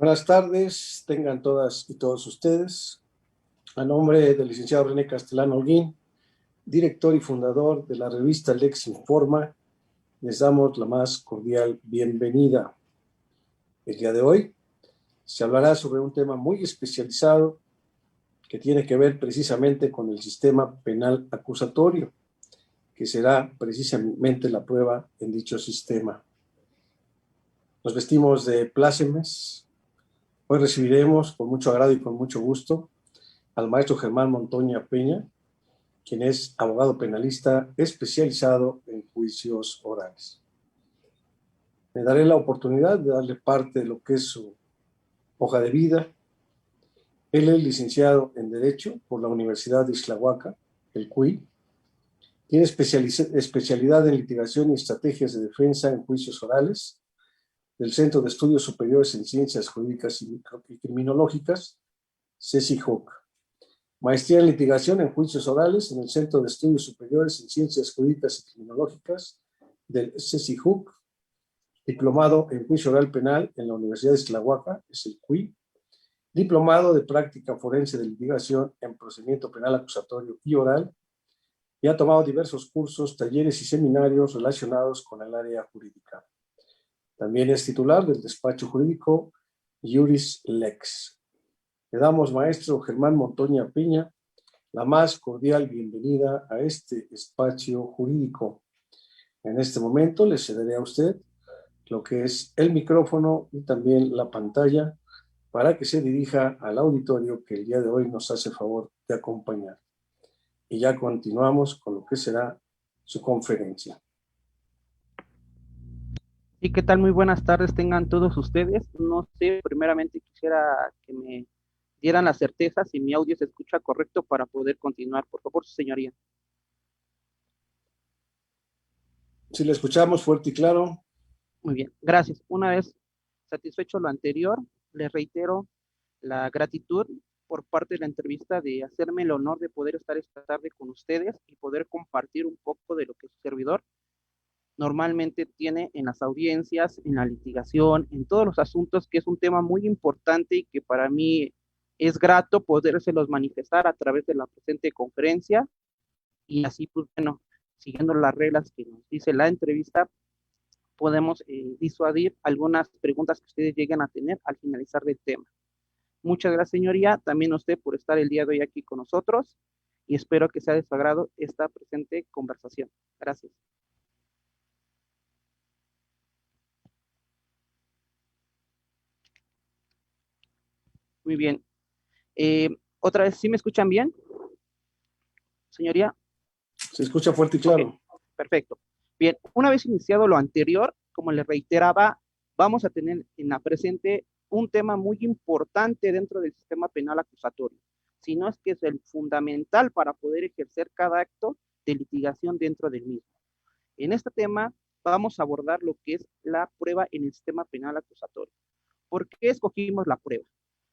Buenas tardes, tengan todas y todos ustedes. A nombre del licenciado René Castellano Holguín, director y fundador de la revista Lex Informa, les damos la más cordial bienvenida. El día de hoy se hablará sobre un tema muy especializado que tiene que ver precisamente con el sistema penal acusatorio, que será precisamente la prueba en dicho sistema. Nos vestimos de plácemes. Hoy recibiremos con mucho agrado y con mucho gusto al maestro Germán Montoña Peña, quien es abogado penalista especializado en juicios orales. Me daré la oportunidad de darle parte de lo que es su hoja de vida. Él es licenciado en Derecho por la Universidad de Ixtlahuaca, el CUI. Tiene especialidad en litigación y estrategias de defensa en juicios orales del Centro de Estudios Superiores en Ciencias Jurídicas y Criminológicas, CECIJUC. Maestría en litigación en juicios orales en el Centro de Estudios Superiores en Ciencias Jurídicas y Criminológicas del CECIJUC. Diplomado en juicio oral penal en la Universidad de Ixtlahuaca, es el CUI. Diplomado de práctica forense de litigación en procedimiento penal acusatorio y oral. Y ha tomado diversos cursos, talleres y seminarios relacionados con el área jurídica. También es titular del despacho jurídico Juris Lex. Le damos, maestro Germán Montoña Peña, la más cordial bienvenida a este espacio jurídico. En este momento le cederé a usted lo que es el micrófono y también la pantalla para que se dirija al auditorio que el día de hoy nos hace favor de acompañar. Y ya continuamos con lo que será su conferencia. Sí, ¿qué tal? Muy buenas tardes tengan todos ustedes. No sé, primeramente quisiera que me dieran la certeza si mi audio se escucha correcto para poder continuar. Por favor, señoría. Si le escuchamos fuerte y claro. Muy bien, gracias. Una vez satisfecho lo anterior, les reitero la gratitud por parte de la entrevista de hacerme el honor de poder estar esta tarde con ustedes y poder compartir un poco de lo que su servidor normalmente tiene en las audiencias, en la litigación, en todos los asuntos, que es un tema muy importante y que para mí es grato podérselos manifestar a través de la presente conferencia y así, pues bueno, siguiendo las reglas que nos dice la entrevista, podemos disuadir algunas preguntas que ustedes lleguen a tener al finalizar del tema. Muchas gracias, señoría, también a usted por estar el día de hoy aquí con nosotros y espero que sea de su agrado esta presente conversación. Gracias. Muy bien. Otra vez, ¿sí me escuchan bien, señoría? Se escucha fuerte y claro. Okay, perfecto. Bien, una vez iniciado lo anterior, como les reiteraba, vamos a tener en la presente un tema muy importante dentro del sistema penal acusatorio, si no es que es el fundamental para poder ejercer cada acto de litigación dentro del mismo. En este tema vamos a abordar lo que es la prueba en el sistema penal acusatorio. ¿Por qué escogimos la prueba?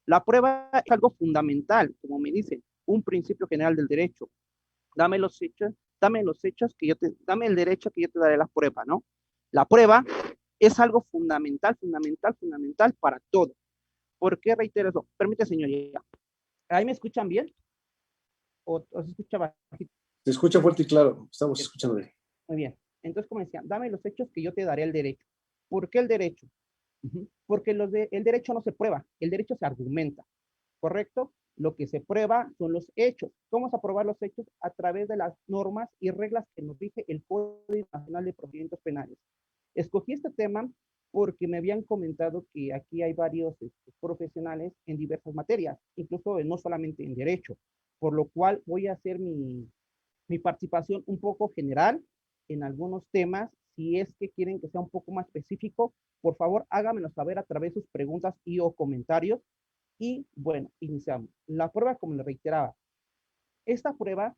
La prueba es algo fundamental, como me dicen, un principio general del derecho. Dame los hechos dame el derecho que yo te daré la prueba, ¿no? La prueba es algo fundamental para todo. ¿Por qué reitero eso? Permite, señoría. ¿Ahí me escuchan bien? ¿O se escucha bajito? Se escucha fuerte y claro, estamos escuchando bien. Muy bien. Entonces, como decía, dame los hechos que yo te daré el derecho. ¿Por qué el derecho? Porque el derecho no se prueba, el derecho se argumenta, ¿correcto? Lo que se prueba son los hechos. ¿Cómo se probar los hechos? A través de las normas y reglas que nos rige el Código Nacional de Procedimientos Penales. Escogí este tema porque me habían comentado que aquí hay varios profesionales en diversas materias, incluso no solamente en derecho, por lo cual voy a hacer mi participación un poco general en algunos temas. Si es que quieren que sea un poco más específico, por favor háganmelo saber a través de sus preguntas y o comentarios. Y bueno, iniciamos. La prueba, como le reiteraba, esta prueba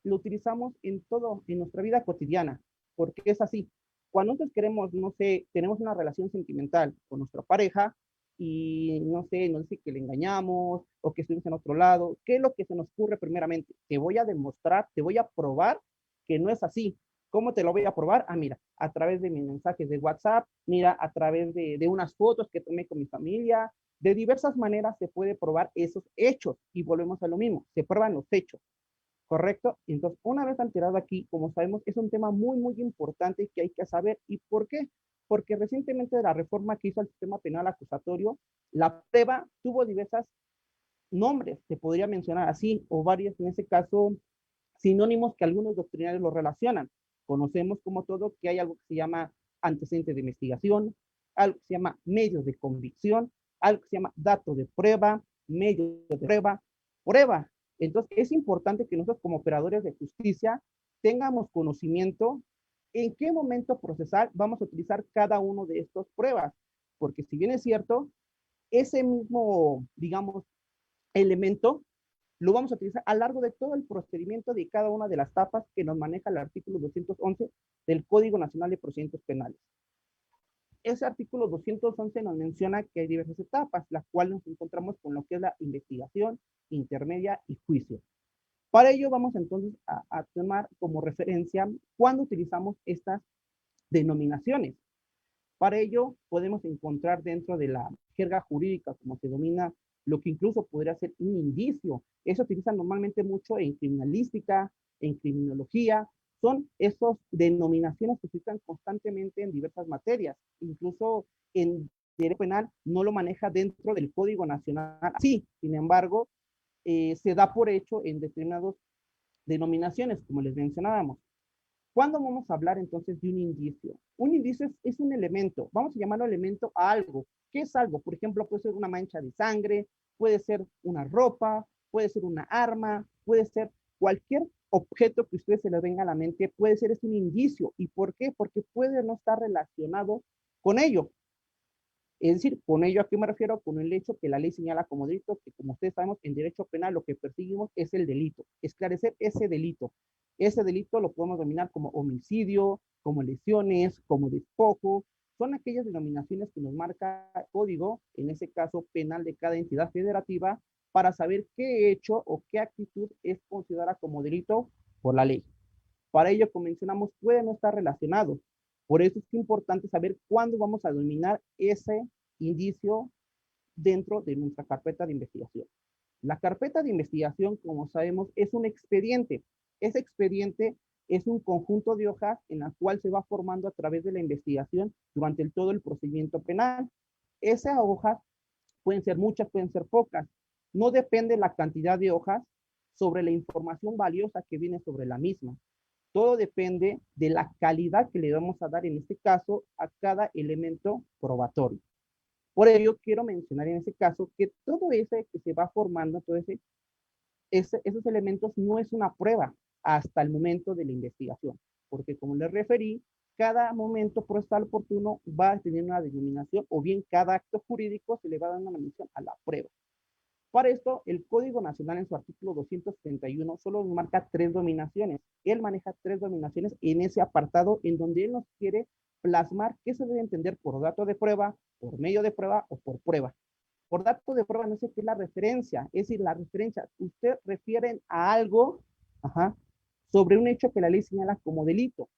lo utilizamos en todo, en nuestra vida cotidiana, porque es así. Cuando nosotros queremos, no sé, tenemos una relación sentimental con nuestra pareja y no sé, nos dice que le engañamos o que estuvimos en otro lado, ¿qué es lo que se nos ocurre primeramente? Te voy a demostrar, te voy a probar que no es así. ¿Cómo te lo voy a probar? Ah, mira, a través de mis mensajes de WhatsApp, mira, a través de unas fotos que tomé con mi familia, De diversas maneras se puede probar esos hechos y volvemos a lo mismo, se prueban los hechos, ¿correcto? Entonces, una vez alterado aquí, como sabemos, es un tema muy, muy importante que hay que saber. ¿Y por qué? Porque recientemente de la reforma que hizo el sistema penal acusatorio, la prueba tuvo diversos nombres, se podría mencionar así, o varios, en ese caso, sinónimos que algunos doctrinarios lo relacionan. Conocemos como todo que hay algo que se llama antecedente de investigación, algo que se llama medios de convicción, algo que se llama dato de prueba, medio de prueba, prueba. Entonces, es importante que nosotros como operadores de justicia tengamos conocimiento en qué momento procesal vamos a utilizar cada uno de estas pruebas, porque si bien es cierto, ese mismo, digamos, elemento lo vamos a utilizar a lo largo de todo el procedimiento de cada una de las etapas que nos maneja el artículo 211 del Código Nacional de Procedimientos Penales. Ese artículo 211 nos menciona que hay diversas etapas, las cuales nos encontramos con lo que es la investigación, intermedia y juicio. Para ello vamos entonces a tomar como referencia cuando utilizamos estas denominaciones. Para ello podemos encontrar dentro de la jerga jurídica, como se domina, lo que incluso podría ser un indicio. Eso se utiliza normalmente mucho en criminalística, en criminología. Son esas denominaciones que se utilizan constantemente en diversas materias. Incluso en derecho penal no lo maneja dentro del Código Nacional. Sí, sin embargo, se da por hecho en determinadas denominaciones, como les mencionábamos. ¿Cuándo vamos a hablar entonces de un indicio? Un indicio es un elemento, vamos a llamarlo elemento a algo. ¿Qué es algo? Por ejemplo, puede ser una mancha de sangre, puede ser una ropa, puede ser una arma, puede ser cualquier objeto que a ustedes se les venga a la mente, puede ser un indicio. ¿Y por qué? Porque puede no estar relacionado con ello. Es decir, con ello, ¿a qué me refiero? Con el hecho que la ley señala como delito, que como ustedes sabemos, en derecho penal lo que perseguimos es el delito, esclarecer ese delito. Ese delito lo podemos denominar como homicidio, como lesiones, como despojo. Son aquellas denominaciones que nos marca el código, en ese caso penal de cada entidad federativa, para saber qué hecho o qué actitud es considerada como delito por la ley. Para ello, como mencionamos, puede no estar relacionado. Por eso es importante saber cuándo vamos a dominar ese indicio dentro de nuestra carpeta de investigación. La carpeta de investigación, como sabemos, es un expediente. Ese expediente es un conjunto de hojas en la cual se va formando a través de la investigación durante todo el procedimiento penal. Esas hojas pueden ser muchas, pueden ser pocas. No depende la cantidad de hojas sobre la información valiosa que viene sobre la misma. Todo depende de la calidad que le vamos a dar, en este caso, a cada elemento probatorio. Por ello, quiero mencionar en este caso que todo ese que se va formando, esos elementos no es una prueba hasta el momento de la investigación, porque como les referí, cada momento procesal oportuno va a tener una denominación o bien cada acto jurídico se le va a dar una mención a la prueba. Para esto, el Código Nacional en su artículo 231 solo marca 3 dominaciones. Él maneja 3 dominaciones en ese apartado en donde él nos quiere plasmar qué se debe entender por dato de prueba, por medio de prueba o por prueba. Por dato de prueba no sé qué es la referencia, es decir, la referencia, usted refiere a algo sobre un hecho que la ley señala como delito.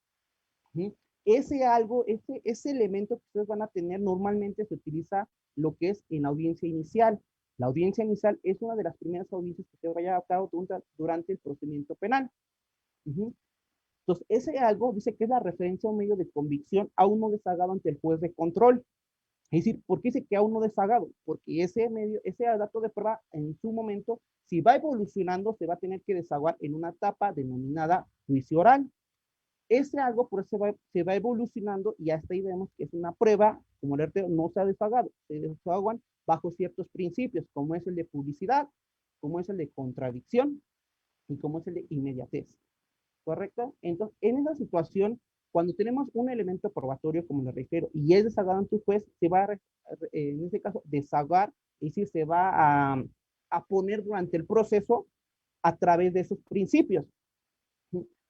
Ese algo, ese elemento que ustedes van a tener normalmente se utiliza lo que es en la audiencia inicial. La audiencia inicial es una de las primeras audiencias que se vaya a cabo durante el procedimiento penal. Entonces, ese algo dice que es la referencia a un medio de convicción aún no desagado ante el juez de control. Es decir, ¿por qué dice que aún no desagado? Porque ese dato de prueba en su momento, si va evolucionando, se va a tener que desaguar en una etapa denominada juicio oral. Ese algo por eso se va evolucionando y hasta ahí vemos que es una prueba, como el RTO no se ha desagado, se desaguan bajo ciertos principios, como es el de publicidad, como es el de contradicción y como es el de inmediatez. ¿Correcto? Entonces, en esa situación, cuando tenemos un elemento probatorio, como le refiero, y es desagado ante un juez, se va a, en este caso, desaguar, es decir, se va a poner durante el proceso a través de esos principios.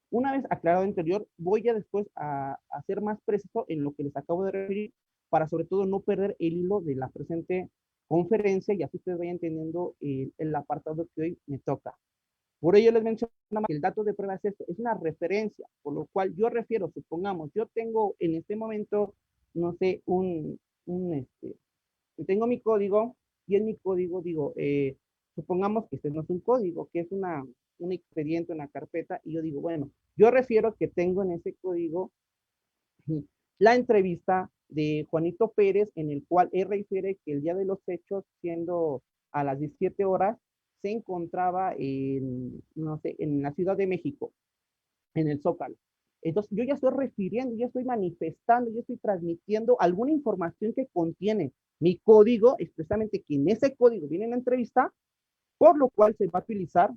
Una vez aclarado anterior, voy a después a ser más preciso en lo que les acabo de referir, para sobre todo no perder el hilo de la presente conferencia y así ustedes vayan entendiendo el apartado que hoy me toca. Por ello les menciono que el dato de prueba es esto, es una referencia, por lo cual yo refiero, supongamos, yo tengo en este momento, no sé, tengo mi código Y en mi código digo, supongamos que este no es un código, que es un expediente, una carpeta, y yo digo, bueno, yo refiero que tengo en ese código la entrevista de Juanito Pérez, en el cual él refiere que el día de los hechos, siendo a las 17 horas, se encontraba en, no sé, en la Ciudad de México, en el Zócalo. Entonces, yo ya estoy refiriendo, ya estoy manifestando, ya estoy transmitiendo alguna información que contiene mi código, expresamente que en ese código viene la entrevista, por lo cual se va a utilizar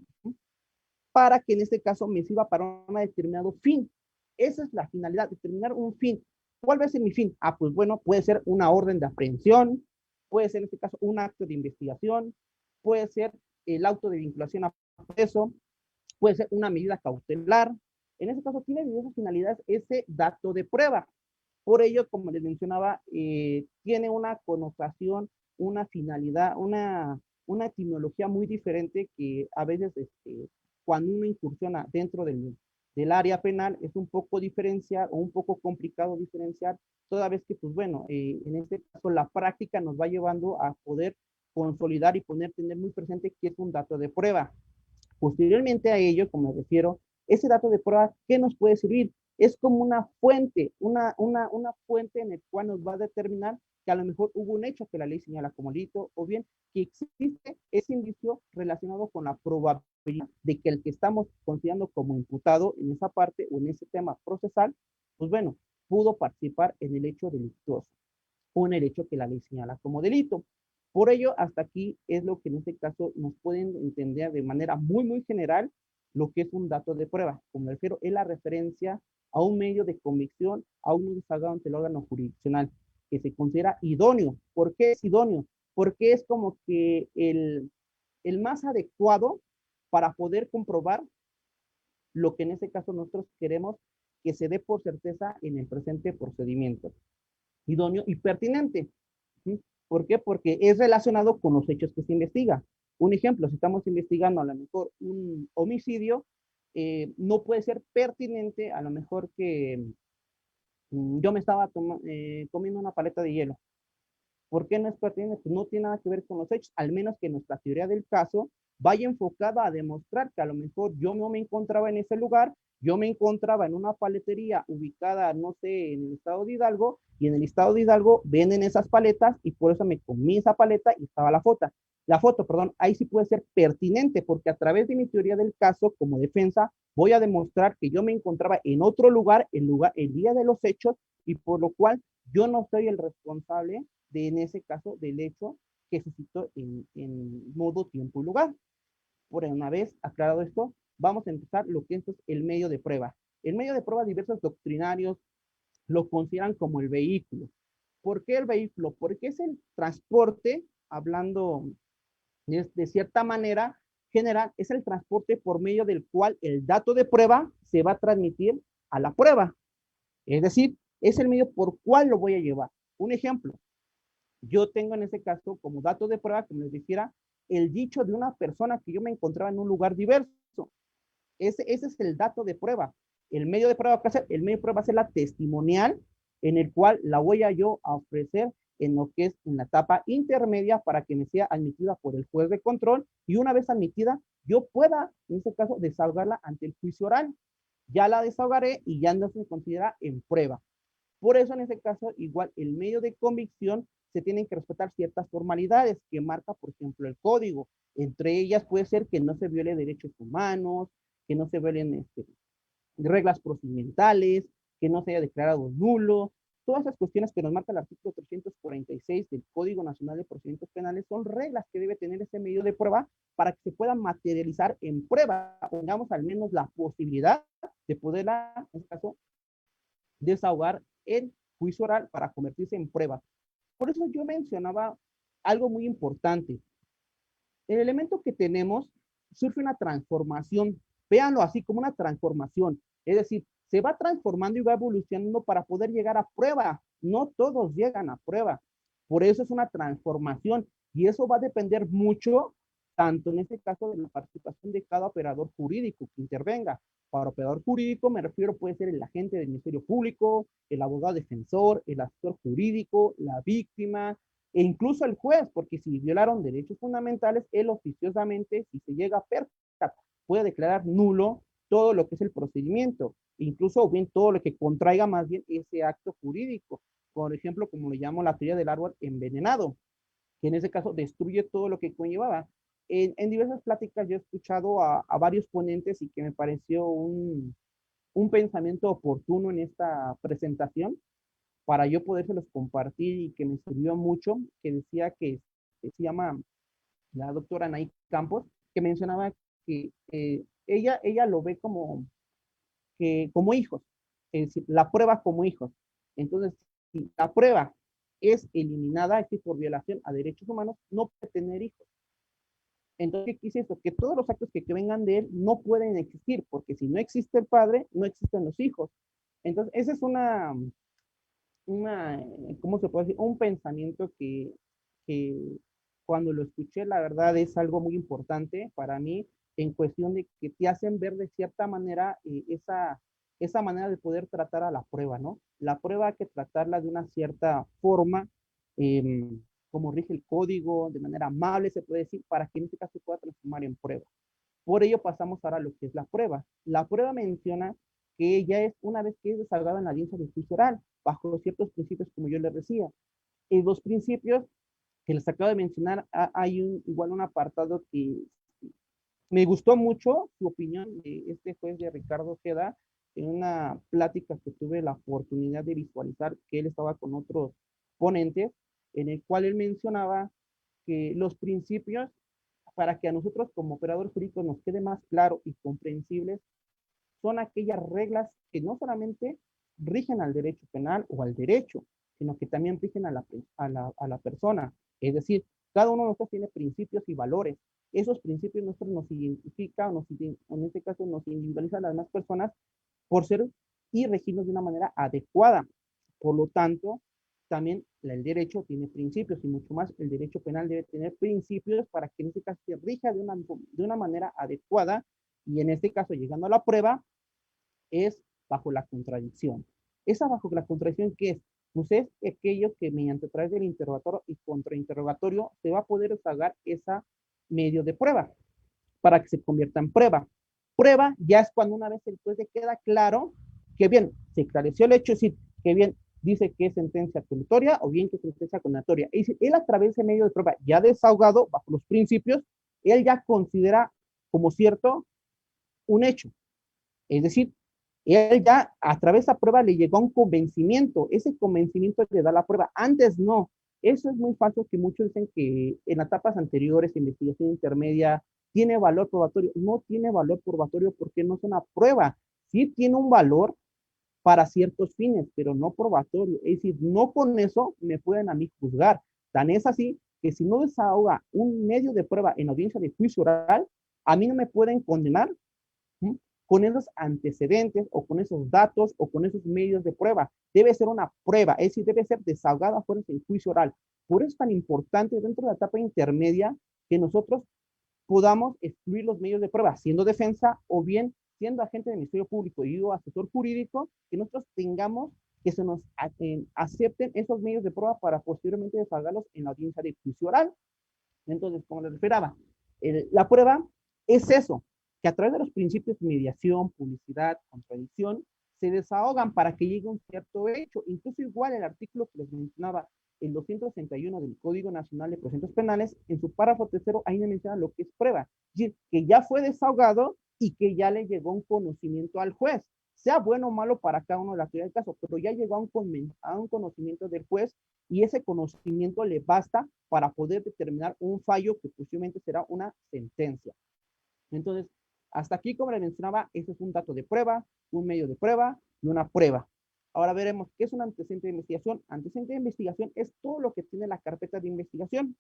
para que en este caso me sirva para un determinado fin. Esa es la finalidad, determinar un fin. ¿Cuál va a ser mi fin? Ah, pues bueno, puede ser una orden de aprehensión, puede ser en este caso un acto de investigación, puede ser el auto de vinculación a proceso, puede ser una medida cautelar. En este caso tiene diversas finalidades ese dato de prueba. Por ello, como les mencionaba, tiene una connotación, una finalidad, una etimología muy diferente que a veces cuando uno incursiona dentro del área penal es un poco diferenciar o un poco complicado diferenciar, toda vez que, pues bueno, en este caso la práctica nos va llevando a poder consolidar y tener muy presente que es un dato de prueba. Posteriormente a ello, como me refiero, ese dato de prueba, ¿qué nos puede servir? Es como una fuente, una fuente en el cual nos va a determinar que a lo mejor hubo un hecho que la ley señala como delito, o bien que existe ese indicio relacionado con la probabilidad de que el que estamos considerando como imputado en esa parte o en ese tema procesal, pues bueno, pudo participar en el hecho delictuoso o en el hecho que la ley señala como delito. Por ello, hasta aquí es lo que en este caso nos pueden entender de manera muy, muy general lo que es un dato de prueba. Como me refiero, es la referencia a un medio de convicción, a un desagado ante el órgano jurisdiccional, que se considera idóneo. ¿Por qué es idóneo? Porque es como que el más adecuado para poder comprobar lo que en este caso nosotros queremos que se dé por certeza en el presente procedimiento. Idóneo y pertinente. ¿Sí? ¿Por qué? Porque es relacionado con los hechos que se investiga. Un ejemplo, si estamos investigando a lo mejor un homicidio, no puede ser pertinente a lo mejor que yo me estaba comiendo una paleta de hielo. ¿Por qué no es pertinente? Pues no tiene nada que ver con los hechos, al menos que nuestra teoría del caso vaya enfocada a demostrar que a lo mejor yo no me encontraba en ese lugar, yo me encontraba en una paletería ubicada, no sé, en el estado de Hidalgo, y en el estado de Hidalgo venden esas paletas y por eso me comí esa paleta y estaba la foto, perdón, ahí sí puede ser pertinente porque a través de mi teoría del caso como defensa voy a demostrar que yo me encontraba en otro lugar, el día de los hechos y por lo cual yo no soy el responsable en ese caso del hecho que suscitó en modo, tiempo y lugar. Por una vez aclarado esto, vamos a empezar lo que es el medio de prueba. El medio de prueba, diversos doctrinarios lo consideran como el vehículo. ¿Por qué el vehículo? Porque es el transporte, hablando de cierta manera general, es el transporte por medio del cual el dato de prueba se va a transmitir a la prueba. Es decir, es el medio por cual lo voy a llevar. Un ejemplo, yo tengo en ese caso como dato de prueba, como les dijera, el dicho de una persona que yo me encontraba en un lugar diverso. Ese es el dato de prueba. El medio de prueba, el medio de prueba va a ser la testimonial en el cual la voy a yo a ofrecer en lo que es en la etapa intermedia para que me sea admitida por el juez de control y una vez admitida, yo pueda, en este caso, desahogarla ante el juicio oral. Ya la desahogaré y ya no se considera en prueba. Por eso, en este caso, igual el medio de convicción se tienen que respetar ciertas formalidades que marca, por ejemplo, el código. Entre ellas puede ser que no se viole derechos humanos, que no se violen reglas procedimentales, que no se haya declarado nulo. Todas esas cuestiones que nos marca el artículo 346 del Código Nacional de Procedimientos Penales son reglas que debe tener ese medio de prueba para que se pueda materializar en prueba, o tengamos al menos la posibilidad de poderla, en este caso, desahogar en juicio oral para convertirse en prueba. Por eso yo mencionaba algo muy importante. El elemento que tenemos surge una transformación. Véanlo así como una transformación. Es decir, se va transformando y va evolucionando para poder llegar a prueba. No todos llegan a prueba. Por eso es una transformación y eso va a depender mucho, tanto en este caso de la participación de cada operador jurídico que intervenga. Para operador jurídico me refiero, puede ser el agente del Ministerio Público, el abogado defensor, el asesor jurídico, la víctima, e incluso el juez, porque si violaron derechos fundamentales, él oficiosamente, si se llega a percatar, puede declarar nulo todo lo que es el procedimiento, incluso o bien todo lo que contraiga más bien ese acto jurídico. Por ejemplo, como le llamo la teoría del árbol envenenado, que en ese caso destruye todo lo que conllevaba. En diversas pláticas yo he escuchado a varios ponentes y que me pareció un pensamiento oportuno en esta presentación para yo podérselos compartir y que me sirvió mucho, que decía que se llama la doctora Anaí Campos, que mencionaba que ella lo ve como hijos, es decir, la prueba como hijos. Entonces, si la prueba es eliminada, es decir, por violación a derechos humanos, no puede tener hijos. Entonces, ¿qué quise esto? Que todos los actos que vengan de él no pueden existir, porque si no existe el padre, no existen los hijos. Entonces, esa es ¿cómo se puede decir? Un pensamiento que cuando lo escuché, la verdad es algo muy importante para mí en cuestión de que te hacen ver de cierta manera esa manera de poder tratar a la prueba, ¿no? La prueba hay que tratarla de una cierta forma, eh, como rige el código, de manera amable, se puede decir, para que en este caso se pueda transformar en prueba. Por ello pasamos ahora a lo que es la prueba. La prueba menciona que ya es una vez que es desahogada en la audiencia de juicio oral, bajo ciertos principios como yo les decía. Y los principios que les acabo de mencionar, hay igual un apartado que me gustó mucho su opinión de este juez de Ricardo Ojeda en una plática que tuve la oportunidad de visualizar, que él estaba con otros ponentes, en el cual él mencionaba que los principios, para que a nosotros como operadores jurídicos nos quede más claro y comprensibles, son aquellas reglas que no solamente rigen al derecho penal o al derecho, sino que también rigen a la persona. Es decir, cada uno de nosotros tiene principios y valores. Esos principios nuestros nos identifican, en este caso nos individualizan a las demás personas por ser y regirnos de una manera adecuada. Por lo tanto, también el derecho tiene principios y mucho más el derecho penal debe tener principios para que en este caso se rija de una manera adecuada y en este caso llegando a la prueba es bajo la contradicción. Esa bajo la contradicción, ¿qué es? Pues es aquello que mediante a través del interrogatorio y contrainterrogatorio se va a poder pagar esa medio de prueba para que se convierta en prueba. Prueba ya es cuando una vez el juez le queda claro que bien, se esclareció el hecho, es decir, que bien dice que es sentencia absolutoria o bien que es sentencia condenatoria. Es decir, él a través de medio de prueba ya desahogado bajo los principios, él ya considera como cierto un hecho. Es decir, él ya a través de la prueba le llegó a un convencimiento, ese convencimiento le da la prueba, antes no. Eso es muy falso que muchos dicen que en etapas anteriores, investigación intermedia, tiene valor probatorio. No tiene valor probatorio porque no es una prueba. Sí tiene un valor para ciertos fines, pero no probatorio. Es decir, no con eso me pueden a mí juzgar. Tan es así que si no desahoga un medio de prueba en audiencia de juicio oral, a mí no me pueden condenar con esos antecedentes o con esos datos o con esos medios de prueba. Debe ser una prueba, es decir, debe ser desahogada fuera en juicio oral. Por eso es tan importante dentro de la etapa intermedia que nosotros podamos excluir los medios de prueba, siendo defensa o bien siendo agente del Ministerio Público y o asesor jurídico, que nosotros tengamos que se nos acepten esos medios de prueba para posteriormente desahogarlos en la audiencia de juicio oral. Entonces, como les referaba, la prueba es eso, que a través de los principios de mediación, publicidad, contradicción, se desahogan para que llegue un cierto hecho. Incluso igual el artículo que les mencionaba, el 261 del Código Nacional de Procedimientos Penales, en su párrafo tercero, ahí me menciona lo que es prueba. Es decir, que ya fue desahogado y que ya le llegó un conocimiento al juez, sea bueno o malo para cada uno de las teorías del caso, pero ya llegó a un conocimiento del juez y ese conocimiento le basta para poder determinar un fallo que posiblemente será una sentencia. Entonces, hasta aquí, como les mencionaba, ese es un dato de prueba, un medio de prueba y una prueba. Ahora veremos qué es un antecedente de investigación. Antecedente de investigación es todo lo que tiene la carpeta de investigación.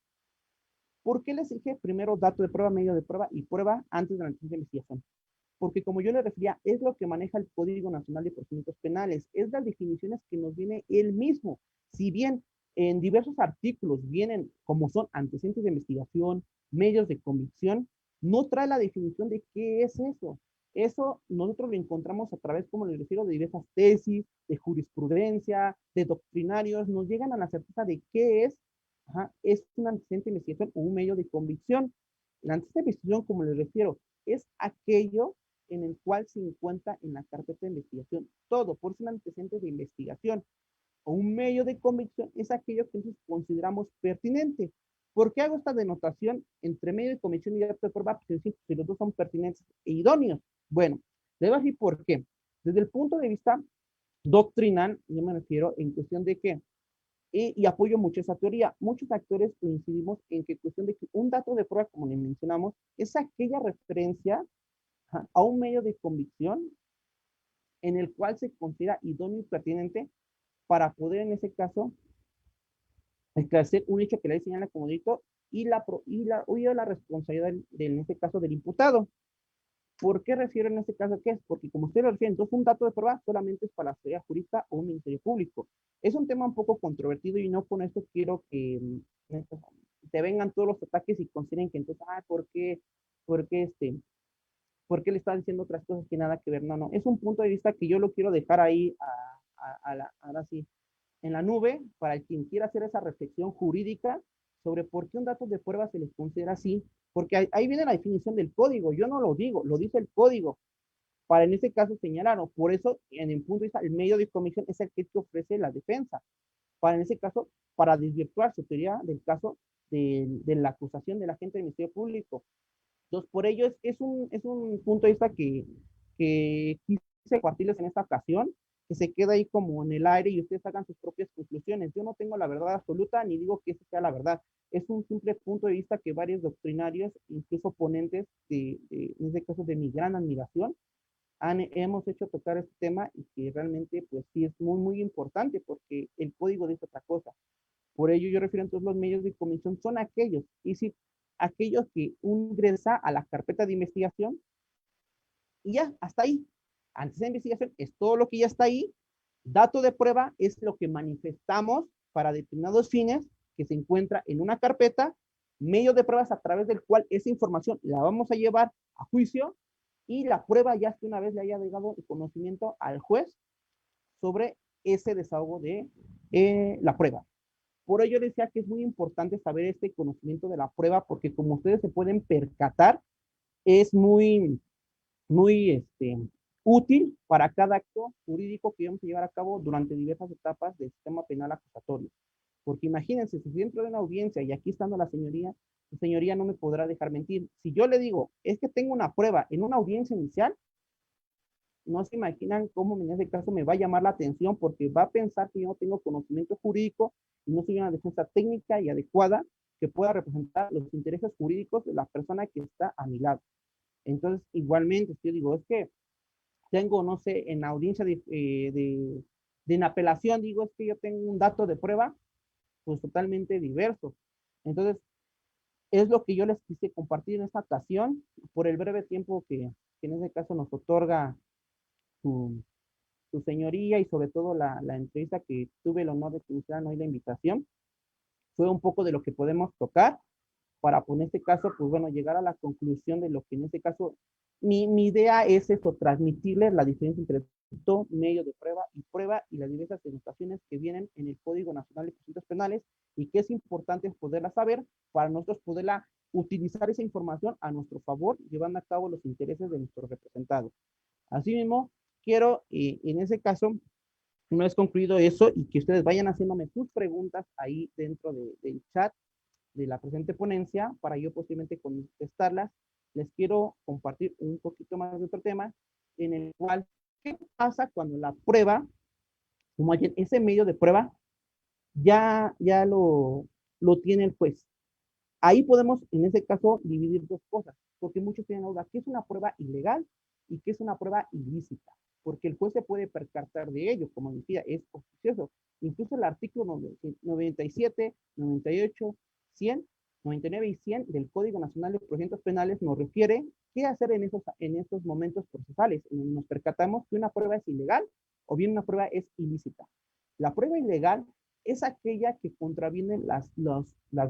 ¿Por qué les dije primero dato de prueba, medio de prueba y prueba antes del antecedente de investigación? Porque como yo le refería, es lo que maneja el Código Nacional de Procedimientos Penales, es las definiciones que nos viene él mismo. Si bien en diversos artículos vienen como son antecedentes de investigación, medios de convicción, no trae la definición de qué es eso. Eso nosotros lo encontramos a través, como les refiero, de diversas tesis, de jurisprudencia, de doctrinarios, nos llegan a la certeza de qué es es un antecedente de investigación o un medio de convicción. El antecedente de investigación, como les refiero, es aquello en el cual se encuentra en la carpeta de investigación todo, por eso un antecedente de investigación o un medio de convicción es aquello que nosotros consideramos pertinente. ¿Por qué hago esta denotación entre medio de convicción y dato de prueba? Pues si los dos son pertinentes e idóneos. Bueno, le voy a decir por qué. Desde el punto de vista doctrinal, yo me refiero en cuestión de que, y apoyo mucho esa teoría, muchos actores coincidimos en que cuestión de que un dato de prueba, como le mencionamos, es aquella referencia a un medio de convicción en el cual se considera idóneo y pertinente para poder en ese caso esclarecer un hecho que le señala como delito y la responsabilidad en este caso del imputado. ¿Por qué refiero en este caso qué es? Porque como usted lo refiere, entonces un dato de prueba solamente es para la autoridad jurídica o un ministerio público. Es un tema un poco controvertido y no con esto quiero que te vengan todos los ataques y consideren que entonces, ¿por qué por qué le están diciendo otras cosas que nada que ver? No, no, es un punto de vista que yo lo quiero dejar ahí ahora sí, en la nube para quien quiera hacer esa reflexión jurídica sobre por qué un dato de prueba se les considera así, porque ahí viene la definición del código, yo no lo digo, lo dice el código, para en este caso señalaron, por eso en el punto de vista, el medio de comisión es el que ofrece la defensa, para en ese caso, para desvirtuar su teoría del caso de la acusación del agente del Ministerio Público. Entonces, por ello es un punto de vista que quise compartirles en esta ocasión, que se queda ahí como en el aire y ustedes hagan sus propias conclusiones. Yo no tengo la verdad absoluta ni digo que esa sea la verdad. Es un simple punto de vista que varios doctrinarios, incluso ponentes en este caso de mi gran admiración, hemos hecho tocar este tema y que realmente pues sí es muy, muy importante porque el código dice otra cosa. Por ello yo refiero entonces los medios de comisión son aquellos, y si aquellos que ingresa a la carpeta de investigación y ya, hasta ahí. Antes de investigación es todo lo que ya está ahí. Dato de prueba es lo que manifestamos para determinados fines que se encuentra en una carpeta, medio de pruebas a través del cual esa información la vamos a llevar a juicio y la prueba ya que una vez le haya llegado el conocimiento al juez sobre ese desahogo de la prueba. Por ello decía que es muy importante saber este conocimiento de la prueba porque como ustedes se pueden percatar, es muy útil para cada acto jurídico que vamos a llevar a cabo durante diversas etapas del sistema penal acusatorio. Porque imagínense, si dentro de una audiencia y aquí estando la señoría no me podrá dejar mentir. Si yo le digo, es que tengo una prueba en una audiencia inicial, no se imaginan cómo en ese caso me va a llamar la atención porque va a pensar que yo no tengo conocimiento jurídico y no soy una defensa técnica y adecuada que pueda representar los intereses jurídicos de la persona que está a mi lado. Entonces, igualmente, si yo digo, es que tengo, no sé, en audiencia en apelación, digo, es que yo tengo un dato de prueba, pues totalmente diverso. Entonces, es lo que yo les quise compartir en esta ocasión, por el breve tiempo que en este caso nos otorga su, su señoría y sobre todo la entrevista que tuve el honor de que me hicieran hoy la invitación. Fue un poco de lo que podemos tocar para, pues, en este caso, pues bueno, llegar a la conclusión de lo que en este caso, mi idea es esto, transmitirles la diferencia entre todo medio de prueba y las diversas denotaciones que vienen en el Código Nacional de Procedimientos Penales y que es importante poderla saber para nosotros poderla utilizar esa información a nuestro favor, llevando a cabo los intereses de nuestros representados. Asimismo, quiero, en ese caso, una vez concluido eso y que ustedes vayan haciéndome sus preguntas ahí dentro del chat de la presente ponencia para yo posiblemente contestarlas, les quiero compartir un poquito más de otro tema en el cual, ¿qué pasa cuando la prueba, como hay ese medio de prueba, ya lo tiene el juez? Ahí podemos, en ese caso, dividir dos cosas, porque muchos tienen duda, ¿qué es una prueba ilegal y qué es una prueba ilícita? Porque el juez se puede percatar de ello, como decía, es oficioso. Incluso el artículo 97, 98, 100, 99 y 100 del Código Nacional de Procedimientos Penales nos refiere qué hacer en esos momentos procesales. Nos percatamos que una prueba es ilegal o bien una prueba es ilícita. La prueba ilegal es aquella que contraviene las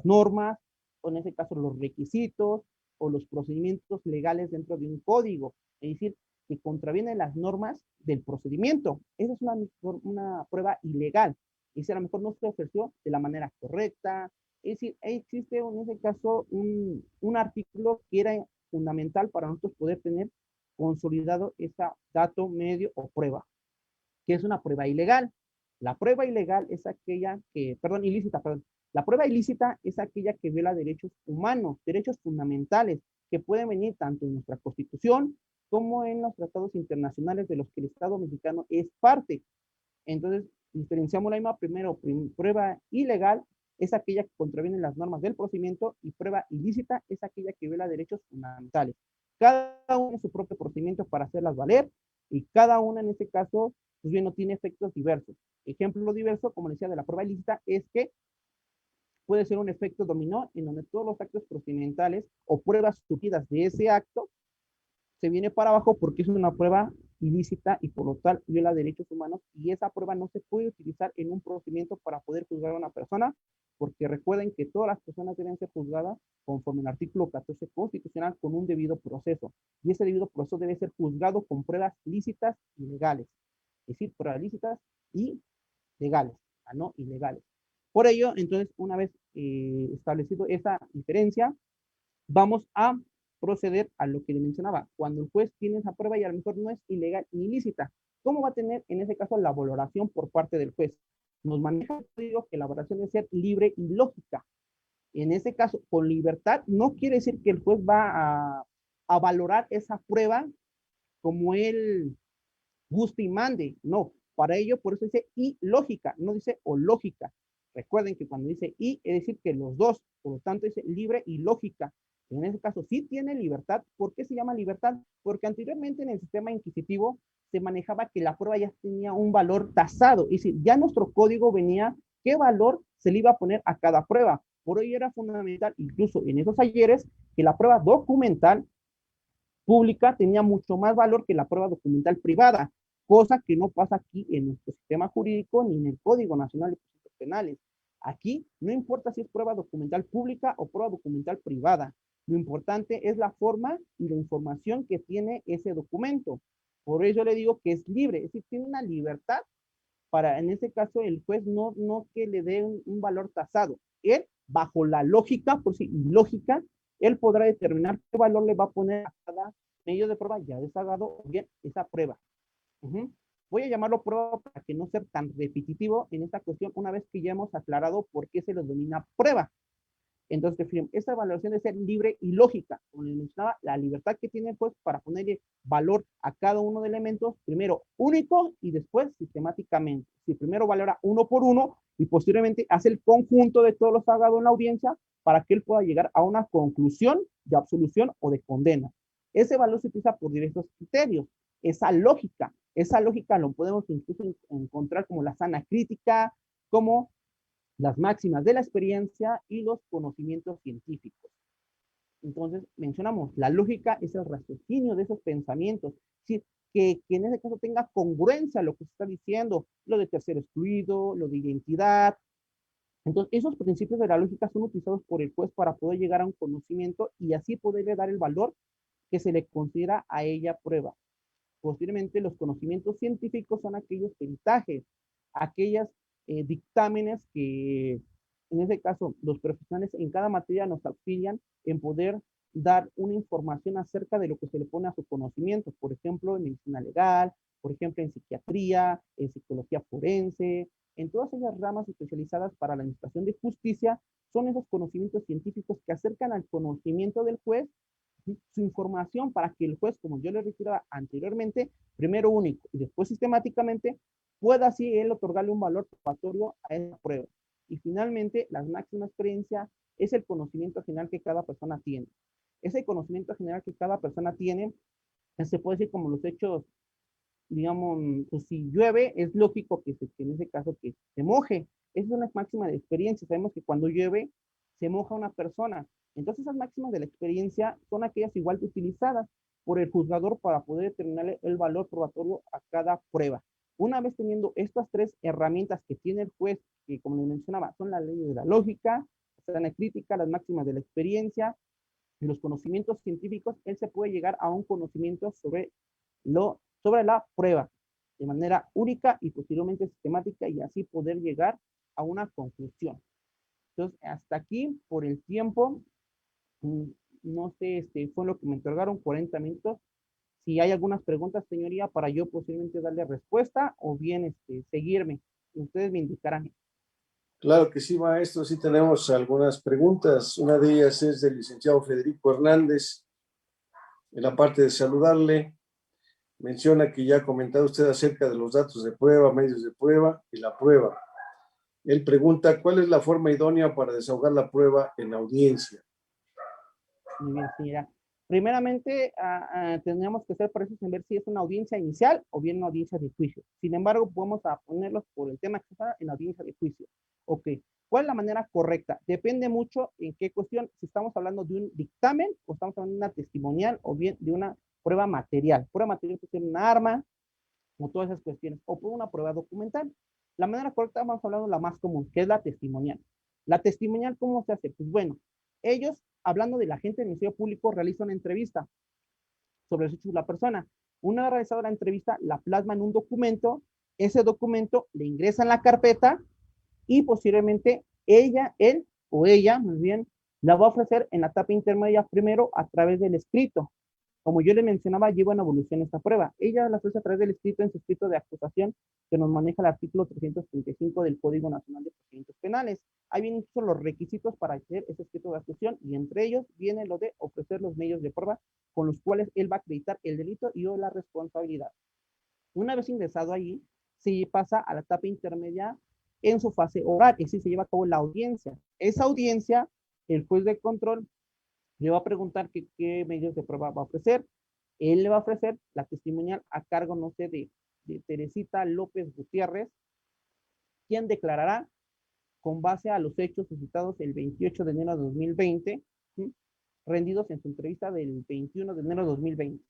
normas, o en ese caso los requisitos o los procedimientos legales dentro de un código, es decir, que contraviene las normas del procedimiento. Esa es una prueba ilegal. Y si a lo mejor no se ofreció de la manera correcta, Es decir, existe en ese caso un artículo que era fundamental para nosotros poder tener consolidado ese dato medio o prueba, que es una prueba ilegal. La prueba ilegal es aquella que, perdón, ilícita, perdón. La prueba ilícita es aquella que viola derechos humanos, derechos fundamentales, que pueden venir tanto en nuestra Constitución como en los tratados internacionales de los que el Estado mexicano es parte. Entonces, diferenciamos la misma. Primero, prueba ilegal es aquella que contraviene las normas del procedimiento y prueba ilícita es aquella que viola derechos fundamentales. Cada uno en su propio procedimiento para hacerlas valer y cada una en este caso, pues bien, no tiene efectos diversos. Ejemplo diverso, como decía, de la prueba ilícita es que puede ser un efecto dominó en donde todos los actos procedimentales o pruebas surgidas de ese acto se viene para abajo porque es una prueba ilícita y por lo tal viola derechos humanos y esa prueba no se puede utilizar en un procedimiento para poder juzgar a una persona porque recuerden que todas las personas deben ser juzgadas conforme al artículo 14 constitucional con un debido proceso y ese debido proceso debe ser juzgado con pruebas lícitas y legales, es decir, pruebas lícitas y legales, no ilegales. Por ello, entonces, una vez establecido esa diferencia, vamos a proceder a lo que le mencionaba. Cuando el juez tiene esa prueba y a lo mejor no es ilegal ni ilícita, ¿cómo va a tener en ese caso la valoración por parte del juez? Nos maneja el código que la valoración debe ser libre y lógica. En ese caso, con libertad, no quiere decir que el juez va a valorar esa prueba como él guste y mande. No, para ello, por eso dice y lógica, no dice o lógica. Recuerden que cuando dice y, es decir que los dos, por lo tanto dice libre y lógica. En ese caso sí tiene libertad. ¿Por qué se llama libertad? Porque anteriormente en el sistema inquisitivo se manejaba que la prueba ya tenía un valor tasado. Es decir, ya nuestro código venía qué valor se le iba a poner a cada prueba. Por ello era fundamental, incluso en esos ayeres, que la prueba documental pública tenía mucho más valor que la prueba documental privada, cosa que no pasa aquí en nuestro sistema jurídico ni en el Código Nacional de Procedimientos Penales. Aquí no importa si es prueba documental pública o prueba documental privada. Lo importante es la forma y la información que tiene ese documento. Por eso le digo que es libre, es decir, tiene una libertad para, en este caso, el juez no que le dé un valor tasado. Él, bajo la lógica, por si lógica, él podrá determinar qué valor le va a poner a cada medio de prueba ya desagado o bien esa prueba. Voy a llamarlo prueba para que no sea tan repetitivo en esta cuestión una vez que ya hemos aclarado por qué se lo denomina prueba. Entonces, esta valoración debe ser libre y lógica. Como les mencionaba, la libertad que tiene pues para ponerle valor a cada uno de elementos, primero único y después sistemáticamente. Si primero valora uno por uno y posteriormente hace el conjunto de todos los pagados en la audiencia para que él pueda llegar a una conclusión de absolución o de condena. Ese valor se utiliza por diversos criterios. Esa lógica lo podemos incluso encontrar como la sana crítica, como las máximas de la experiencia y los conocimientos científicos. Entonces, mencionamos, la lógica es el raciocinio de esos pensamientos, es decir, que en ese caso tenga congruencia a lo que se está diciendo, lo de tercero excluido, lo de identidad. Entonces, esos principios de la lógica son utilizados por el juez para poder llegar a un conocimiento y así poderle dar el valor que se le considera a ella prueba. Posteriormente, los conocimientos científicos son aquellos peritajes, aquellas dictámenes que, en ese caso, los profesionales en cada materia nos auxilian en poder dar una información acerca de lo que se le pone a su conocimiento, por ejemplo, en medicina legal, por ejemplo, en psiquiatría, en psicología forense, en todas esas ramas especializadas para la administración de justicia, son esos conocimientos científicos que acercan al conocimiento del juez su información para que el juez, como yo le retiraba anteriormente, primero único y después sistemáticamente, pueda así él otorgarle un valor probatorio a esa prueba. Y finalmente, la máxima experiencia es el conocimiento general que cada persona tiene. Ese conocimiento general que cada persona tiene, se puede decir como los hechos, digamos, pues si llueve, es lógico que en ese caso que se moje. Esa es una máxima de experiencia. Sabemos que cuando llueve, se moja una persona. Entonces, esas máximas de la experiencia son aquellas igual utilizadas por el juzgador para poder determinar el valor probatorio a cada prueba. Una vez teniendo estas tres herramientas que tiene el juez, que como les mencionaba, son las leyes de la lógica, la crítica, las máximas de la experiencia y los conocimientos científicos, él se puede llegar a un conocimiento sobre la prueba de manera única y posteriormente sistemática y así poder llegar a una conclusión. Entonces, hasta aquí, por el tiempo, mm, no sé, fue lo que me entregaron 40 minutos. Si hay algunas preguntas, señoría, para yo posiblemente darle respuesta o bien seguirme. Ustedes me indicarán. Claro que sí, maestro, sí tenemos algunas preguntas. Una de ellas es del licenciado Federico Hernández. En la parte de saludarle, menciona que ya ha comentado usted acerca de los datos de prueba, medios de prueba y la prueba. Él pregunta, ¿cuál es la forma idónea para desahogar la prueba en audiencia? Muy bien, señora. Primeramente, tendríamos que hacer procesos en ver si es una audiencia inicial o bien una audiencia de juicio. Sin embargo, podemos ponerlos por el tema que está en la audiencia de juicio. Ok. ¿Cuál es la manera correcta? Depende mucho en qué cuestión, si estamos hablando de un dictamen o estamos hablando de una testimonial o bien de una prueba material. Prueba material puede ser un arma o todas esas cuestiones, o por una prueba documental. La manera correcta, vamos hablando de la más común, que es la testimonial. La testimonial, ¿cómo se hace? Pues bueno, ellos, hablando de la gente del Ministerio Público, realizan una entrevista sobre los hechos de la persona. Una vez realizada la entrevista, la plasma en un documento, ese documento le ingresa en la carpeta y posiblemente él o ella, más bien, la va a ofrecer en la etapa intermedia primero a través del escrito. Como yo le mencionaba, lleva en evolución esta prueba. Ella la ofrece a través del escrito en su escrito de acusación que nos maneja el artículo 335 del Código Nacional de Procedimientos Penales. Ahí vienen incluso los requisitos para hacer ese escrito de acusación y entre ellos viene lo de ofrecer los medios de prueba con los cuales él va a acreditar el delito y o la responsabilidad. Una vez ingresado allí, se pasa a la etapa intermedia en su fase oral, y si se lleva a cabo la audiencia. Esa audiencia, el juez de control le va a preguntar qué medios de prueba va a ofrecer. Él le va a ofrecer la testimonial a cargo, no sé, de Teresita López Gutiérrez, quien declarará con base a los hechos suscitados el 28 de enero de 2020, ¿sí? Rendidos en su entrevista del 21 de enero de 2020.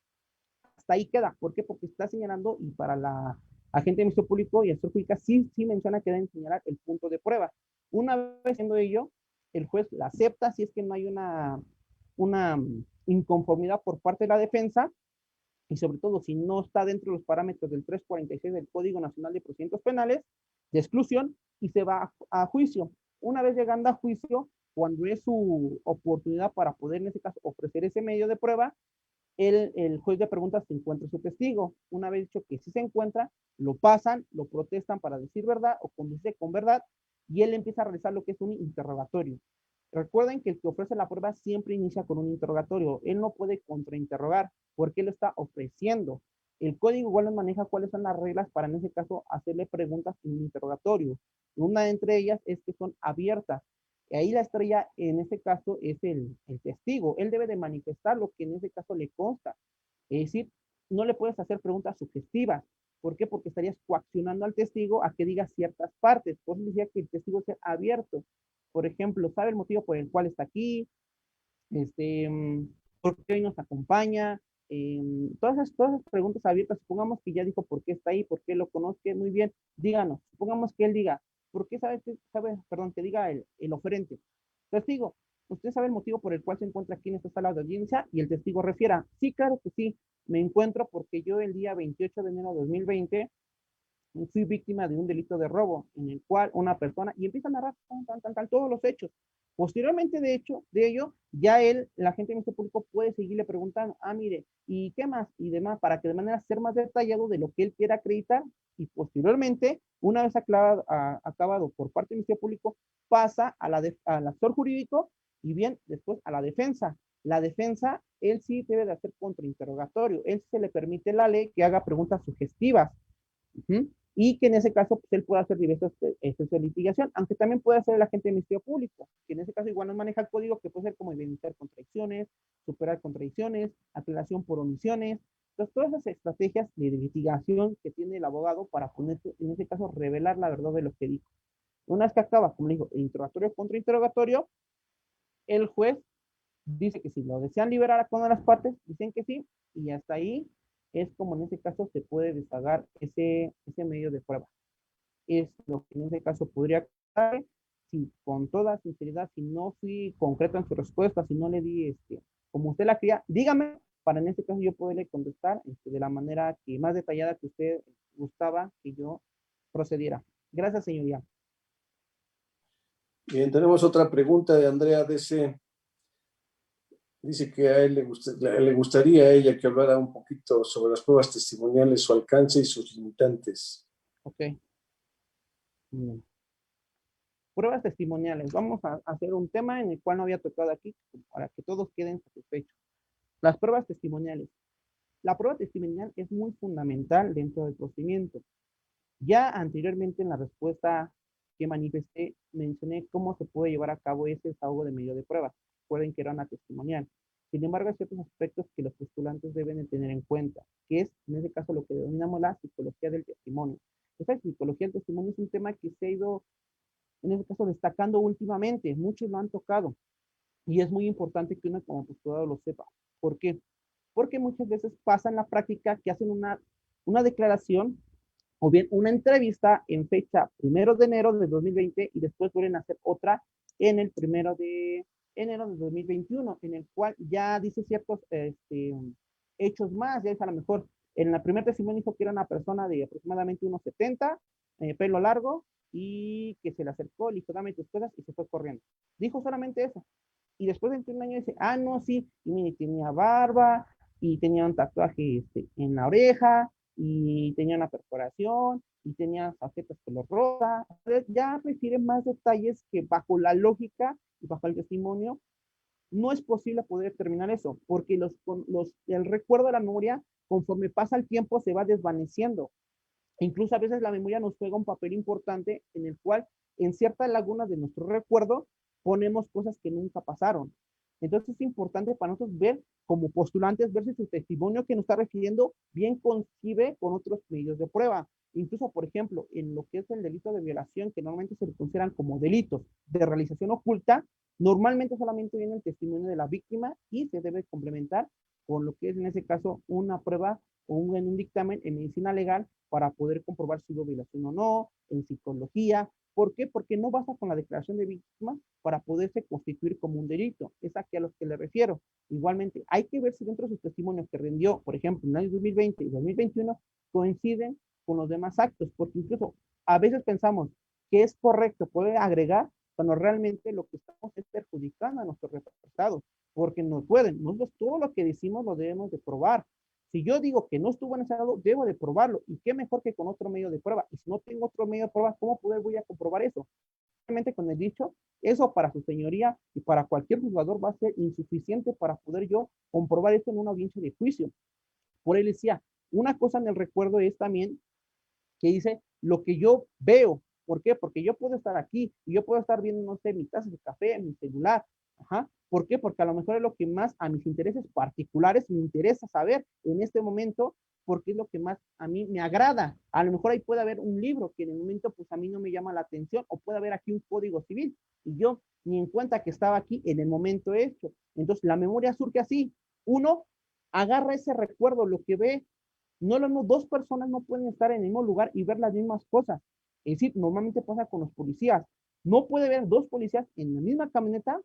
Hasta ahí queda. ¿Por qué? Porque está señalando y para la agente de Ministerio Público y el Pública sí menciona que deben señalar el punto de prueba. Una vez siendo ello, el juez la acepta si es que no hay una inconformidad por parte de la defensa y sobre todo si no está dentro de los parámetros del 346 del Código Nacional de Procedimientos Penales de exclusión y se va a juicio. Una vez llegando a juicio, cuando es su oportunidad para poder en ese caso ofrecer ese medio de prueba, el juez de preguntas se encuentra su testigo. Una vez dicho que sí se encuentra, lo pasan, lo protestan para decir verdad o conducirse con verdad y él empieza a realizar lo que es un interrogatorio. Recuerden que el que ofrece la prueba siempre inicia con un interrogatorio. Él no puede contrainterrogar porque él lo está ofreciendo. El código igual nos maneja cuáles son las reglas para en ese caso hacerle preguntas en un interrogatorio. Una entre ellas es que son abiertas. Y ahí la estrella en ese caso es el testigo. Él debe de manifestar lo que en ese caso le consta. Es decir, no le puedes hacer preguntas sugestivas. ¿Por qué? Porque estarías coaccionando al testigo a que diga ciertas partes. Por eso decía que el testigo sea abierto. Por ejemplo, ¿sabe el motivo por el cual está aquí? Este, ¿Por qué hoy nos acompaña? Todas esas preguntas abiertas, supongamos que ya dijo por qué está ahí, por qué lo conozca, muy bien, díganos, supongamos que él diga, ¿por qué perdón, que diga el oferente? Testigo, ¿usted sabe el motivo por el cual se encuentra aquí en esta sala de audiencia? Y el testigo refiera, sí, claro que sí, me encuentro porque yo el día 28 de enero de 2020 fui víctima de un delito de robo en el cual una persona, y empieza a narrar todos los hechos. Posteriormente, de ello, ya la gente de Ministerio Público puede seguirle preguntando, mire, ¿y qué más? Y demás, para que de manera ser más detallado de lo que él quiera acreditar, y posteriormente, una vez acabado por parte del Ministerio Público, pasa al actor jurídico y bien, después a la defensa. La defensa, él sí debe de hacer contrainterrogatorio, él se le permite la ley que haga preguntas sugestivas. Y que en ese caso pues, él puede hacer diversas de litigación, aunque también puede hacer el agente de Ministerio Público, que en ese caso igual nos maneja el código que puede ser como evidenciar contradicciones, superar contradicciones, aclaración por omisiones. Entonces, todas esas estrategias de litigación que tiene el abogado para ponerse, en ese caso, revelar la verdad de lo que dijo. Una vez que acaba, como le digo, el interrogatorio contra interrogatorio, el juez dice que si lo desean liberar a una de las partes, dicen que sí, y hasta ahí es como en ese caso se puede deshagar ese medio de prueba. Es lo que en ese caso podría quedar, si con toda sinceridad, si no fui concreto en su respuesta, si no le di como usted la quería, dígame, para en este caso yo poderle contestar de la manera que más detallada que usted gustaba que yo procediera. Gracias, señoría. Bien, tenemos otra pregunta de Andrea DC. Dice que a él le gustaría a ella que hablara un poquito sobre las pruebas testimoniales, su alcance y sus limitantes. Ok. Bien. Pruebas testimoniales. Vamos a hacer un tema en el cual no había tocado aquí para que todos queden satisfechos. Las pruebas testimoniales. La prueba testimonial es muy fundamental dentro del procedimiento. Ya anteriormente en la respuesta que manifesté, mencioné cómo se puede llevar a cabo ese desahogo de medio de prueba. Recuerden que era una testimonial. Sin embargo, hay ciertos aspectos que los postulantes deben de tener en cuenta, que es, en este caso, lo que denominamos la psicología del testimonio. Esa psicología del testimonio es un tema que se ha ido, en este caso, destacando últimamente. Muchos lo han tocado y es muy importante que uno como postulador lo sepa. ¿Por qué? Porque muchas veces pasa en la práctica que hacen una declaración o bien una entrevista en fecha 1 de enero de 2020 y después vuelven a hacer otra en el 1 de enero de 2021, en el cual ya dice ciertos hechos más, ya es a lo mejor en la primera testimonio dijo que era una persona de aproximadamente unos 70, pelo largo, y que se le acercó, le dijo, dame tus cosas, y se fue corriendo. Dijo solamente eso. Y después de un año dice, ah, no, sí, y mire, tenía barba, y tenía un tatuaje en la oreja, y tenía una perforación, y tenía facetas color rosa. Ya refiere más detalles que bajo la lógica y bajo el testimonio no es posible poder determinar eso, porque el recuerdo de la memoria, conforme pasa el tiempo, se va desvaneciendo. E incluso a veces la memoria nos juega un papel importante en el cual en ciertas lagunas de nuestro recuerdo ponemos cosas que nunca pasaron. Entonces es importante para nosotros ver, como postulantes, ver si su testimonio que nos está refiriendo bien coincide con otros medios de prueba. Incluso, por ejemplo, en lo que es el delito de violación, que normalmente se le consideran como delitos de realización oculta, normalmente solamente viene el testimonio de la víctima y se debe complementar con lo que es en ese caso una prueba o un dictamen en medicina legal para poder comprobar si hubo violación o no, en psicología. ¿Por qué? Porque no basta con la declaración de víctima para poderse constituir como un delito. Es aquí a los que le refiero. Igualmente, hay que ver si dentro de sus testimonios que rindió, por ejemplo, en el año 2020 y 2021, coinciden con los demás actos, porque incluso a veces pensamos que es correcto poder agregar cuando realmente lo que estamos es perjudicando a nuestros representados, porque no pueden. Nosotros todo lo que decimos lo debemos de probar. Si yo digo que no estuvo en ese lado, debo de probarlo. ¿Y qué mejor que con otro medio de prueba? Y si no tengo otro medio de prueba, ¿cómo voy a comprobar eso? Realmente con el dicho, eso para su señoría y para cualquier jugador va a ser insuficiente para poder yo comprobar esto en una audiencia de juicio. Por él decía, una cosa en el recuerdo es también que dice lo que yo veo. ¿Por qué? Porque yo puedo estar aquí y yo puedo estar viendo, no sé, mi taza de café, mi celular. Ajá. ¿Por qué? Porque a lo mejor es lo que más a mis intereses particulares me interesa saber en este momento, porque es lo que más a mí me agrada. A lo mejor ahí puede haber un libro que en el momento pues a mí no me llama la atención, o puede haber aquí un código civil y yo ni en cuenta que estaba aquí en el momento hecho. Entonces la memoria surge así. Uno agarra ese recuerdo, lo que ve. No lo mismo, dos personas no pueden estar en el mismo lugar y ver las mismas cosas. Es decir, normalmente pasa con los policías. No puede ver dos policías en la misma camioneta,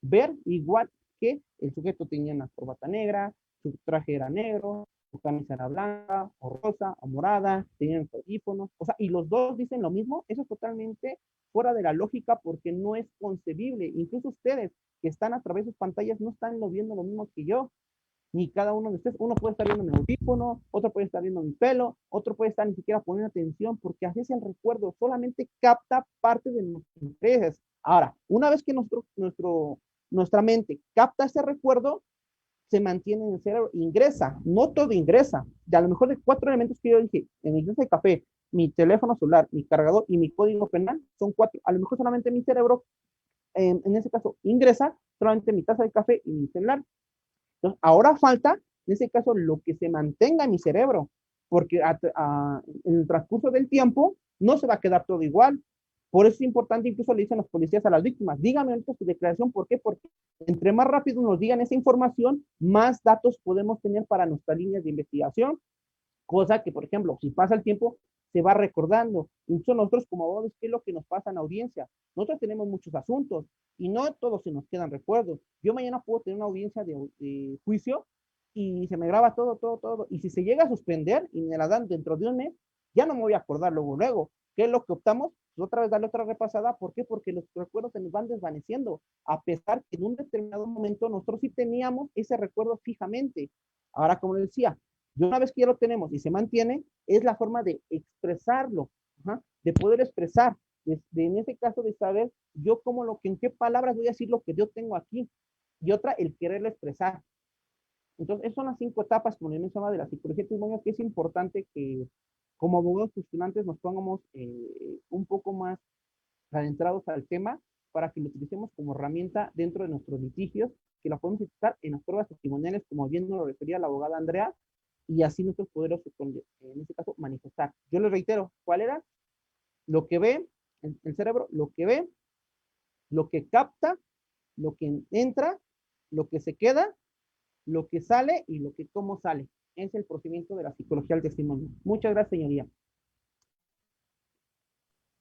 ver igual que el sujeto tenía una corbata negra, su traje era negro, su camisa era blanca, o rosa, o morada, tenían audífonos, o sea, y los dos dicen lo mismo. Eso es totalmente fuera de la lógica porque no es concebible. Incluso ustedes que están a través de sus pantallas no están viendo lo mismo que yo, ni cada uno de ustedes. Uno puede estar viendo mi audífono, otro puede estar viendo mi pelo, otro puede estar ni siquiera poniendo atención, porque así es el recuerdo, solamente capta parte de nuestros intereses. Ahora, una vez que nuestra mente capta ese recuerdo, se mantiene en el cerebro, ingresa, no todo ingresa. De a lo mejor de 4 elementos que yo dije, en mi taza de café, mi teléfono celular, mi cargador y mi código penal, son 4. A lo mejor solamente mi cerebro, en ese caso, ingresa solamente mi taza de café y mi celular. Entonces, ahora falta, en ese caso, lo que se mantenga en mi cerebro, porque en el transcurso del tiempo no se va a quedar todo igual. Por eso es importante, incluso le dicen los policías a las víctimas, dígame ahorita su declaración, ¿por qué? Porque entre más rápido nos digan esa información, más datos podemos tener para nuestras líneas de investigación, cosa que, por ejemplo, si pasa el tiempo, se va recordando. Incluso nosotros como abogados, ¿qué es lo que nos pasa en audiencia? Nosotros tenemos muchos asuntos y no todos se nos quedan recuerdos. Yo mañana puedo tener una audiencia de juicio y se me graba todo, todo, todo. Y si se llega a suspender y me la dan dentro de un mes, ya no me voy a acordar luego, luego. ¿Qué es lo que optamos? otra vez darle otra repasada. ¿Por qué? Porque los recuerdos se nos van desvaneciendo, a pesar que en un determinado momento nosotros sí teníamos ese recuerdo fijamente. Ahora, como les decía, y una vez que ya lo tenemos y se mantiene, es la forma de expresarlo, de poder expresar, en ese caso de saber yo cómo lo que, en qué palabras voy a decir lo que yo tengo aquí, y otra, el quererlo expresar. Entonces, esas son las 5 etapas, como les mencionaba, de la psicología testimonial, que es importante que como abogados postulantes nos pongamos un poco más adentrados al tema para que lo utilicemos como herramienta dentro de nuestros litigios, que la podemos utilizar en las pruebas testimoniales, como bien nos lo refería la abogada Andrea, y así nosotros poderos, en este caso, manifestar. Yo les reitero, ¿cuál era? Lo que ve, el cerebro, lo que ve, lo que capta, lo que entra, lo que se queda, lo que sale y lo que cómo sale. Es el procedimiento de la psicología del testimonio. Muchas gracias, señoría.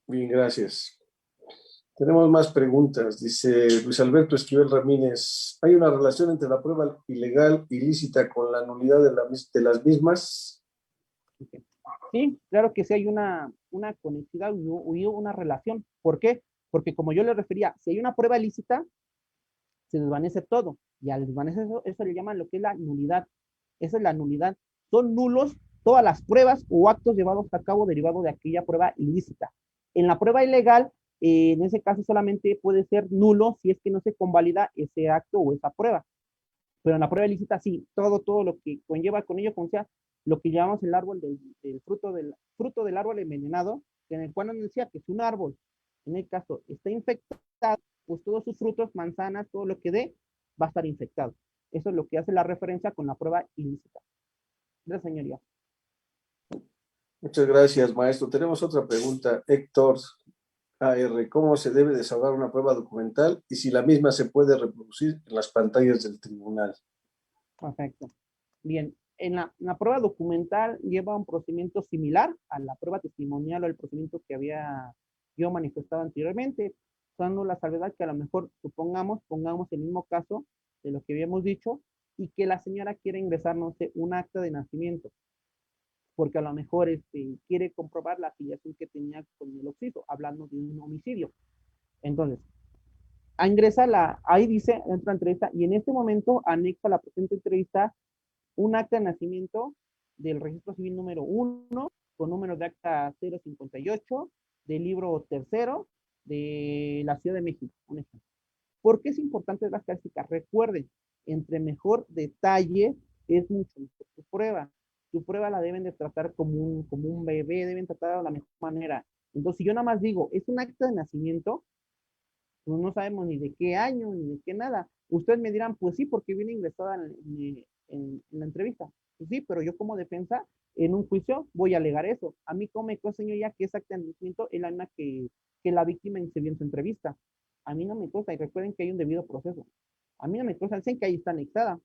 Bien, gracias. Tenemos más preguntas. Dice Luis Alberto Esquivel Ramírez, ¿hay una relación entre la prueba ilegal ilícita con la nulidad de las mismas? Okay. Sí, claro que sí hay una conectividad y una relación. ¿Por qué? Porque como yo le refería, si hay una prueba ilícita, se desvanece todo. Y al desvanecer eso le llaman lo que es la nulidad. Esa es la nulidad. Son nulos todas las pruebas o actos llevados a cabo derivado de aquella prueba ilícita. En la prueba ilegal, en ese caso solamente puede ser nulo si es que no se convalida ese acto o esa prueba. Pero en la prueba ilícita sí, todo lo que conlleva con ello, como sea, lo que llamamos el árbol del fruto del árbol envenenado, en el cual nos decía que si un árbol, en el caso, está infectado, pues todos sus frutos, manzanas, todo lo que dé, va a estar infectado. Eso es lo que hace la referencia con la prueba ilícita. Gracias, señoría. Muchas gracias, maestro. Tenemos otra pregunta. Héctor AR, ¿cómo se debe desahogar una prueba documental y si la misma se puede reproducir en las pantallas del tribunal? Perfecto. Bien, en la prueba documental lleva un procedimiento similar a la prueba testimonial o el procedimiento que había yo manifestado anteriormente, usando la salvedad que a lo mejor pongamos el mismo caso de lo que habíamos dicho y que la señora quiere ingresar, no sé, un acta de nacimiento, porque a lo mejor quiere comprobar la afiliación que tenía con el occiso, hablando de un homicidio. Entonces, ahí dice, entra la entrevista y en este momento anexa la presente entrevista un acta de nacimiento del registro civil número 1, con número de acta 058, del libro tercero de la Ciudad de México. Un ejemplo. ¿Por qué es importante las clásicas? Recuerden, entre mejor detalle es mucho mejor tu prueba. Tu prueba la deben de tratar como un bebé, deben tratarla de la mejor manera. Entonces, si yo nada más digo, es un acta de nacimiento, pues no sabemos ni de qué año, ni de qué nada. Ustedes me dirán, pues sí, porque viene ingresada en la entrevista. Pues sí, pero yo como defensa, en un juicio, voy a alegar eso. A mí como me consta, señor, ya que ese acta de nacimiento es la misma que la víctima se vio en su entrevista. A mí no me consta, y recuerden que hay un debido proceso. A mí no me consta, dicen que ahí está anexada,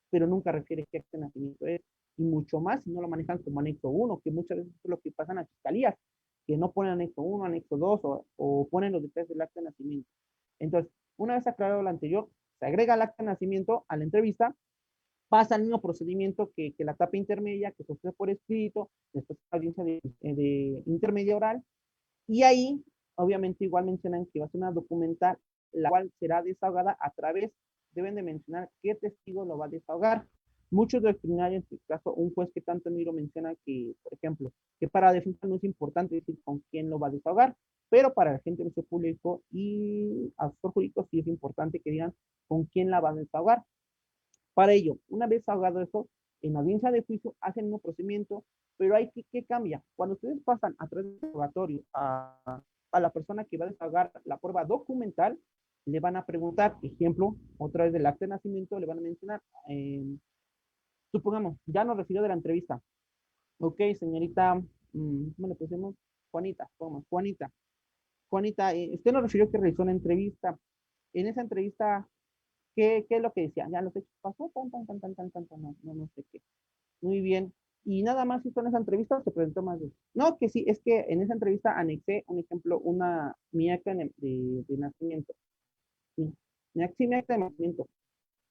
pero nunca refiere qué acta de nacimiento es. Y mucho más si no lo manejan como anexo 1, que muchas veces es lo que pasa en las fiscalías, que no ponen anexo 1, anexo 2 o ponen los detalles del acta de nacimiento. Entonces, una vez aclarado lo anterior, se agrega el acta de nacimiento a la entrevista, pasa el mismo procedimiento que la etapa intermedia, que se hace por escrito, después la audiencia de intermedia oral, y ahí, obviamente, igual mencionan que va a ser una documental, la cual será desahogada a través, deben de mencionar qué testigo lo va a desahogar. Muchos de los criminales, en este caso, un juez que tanto miro menciona que, por ejemplo, que para defensa no es importante decir con quién lo va a desahogar, pero para el agente de público y asesor jurídico sí es importante que digan con quién la va a desahogar. Para ello, una vez ahogado eso, en la audiencia de juicio hacen un procedimiento, pero hay que cambia. Cuando ustedes pasan a través del interrogatorio a la persona que va a desahogar la prueba documental, le van a preguntar, ejemplo, otra vez del acta de nacimiento, le van a mencionar, supongamos, ya nos refirió de la entrevista. Ok, señorita, ¿cómo le pusimos? Juanita, vamos, Juanita. Juanita, usted nos refirió que realizó una entrevista. En esa entrevista, ¿qué es lo que decía? Ya los hechos pasó, no sé qué. Muy bien. Y nada más hizo en esa entrevista o se presentó más veces. No, que sí, es que en esa entrevista anexé un ejemplo, mi acta de nacimiento. Sí, mi acta de nacimiento.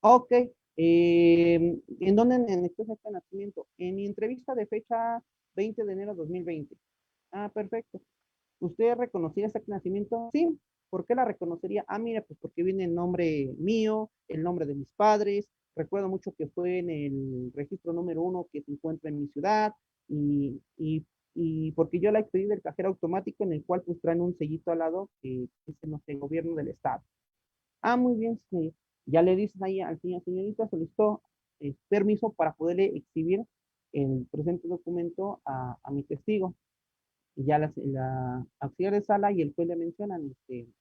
Ok. ¿En dónde anexé esa acta de nacimiento? En mi entrevista de fecha 20 de enero de 2020. Ah, perfecto. ¿Usted reconocería ese acta de nacimiento? Sí. ¿Por qué la reconocería? Ah, mira, pues porque viene el nombre mío, el nombre de mis padres. Recuerdo mucho que fue en el registro número 1 que se encuentra en mi ciudad y porque yo la expedí del cajero automático en el cual pues traen un sellito al lado que dice, no sé, gobierno del estado. Ah, muy bien, señor. Ya le dicen ahí al señor, señorita, solicitó permiso para poderle exhibir el presente documento a mi testigo. Y ya la auxiliar de sala y el juez le mencionan,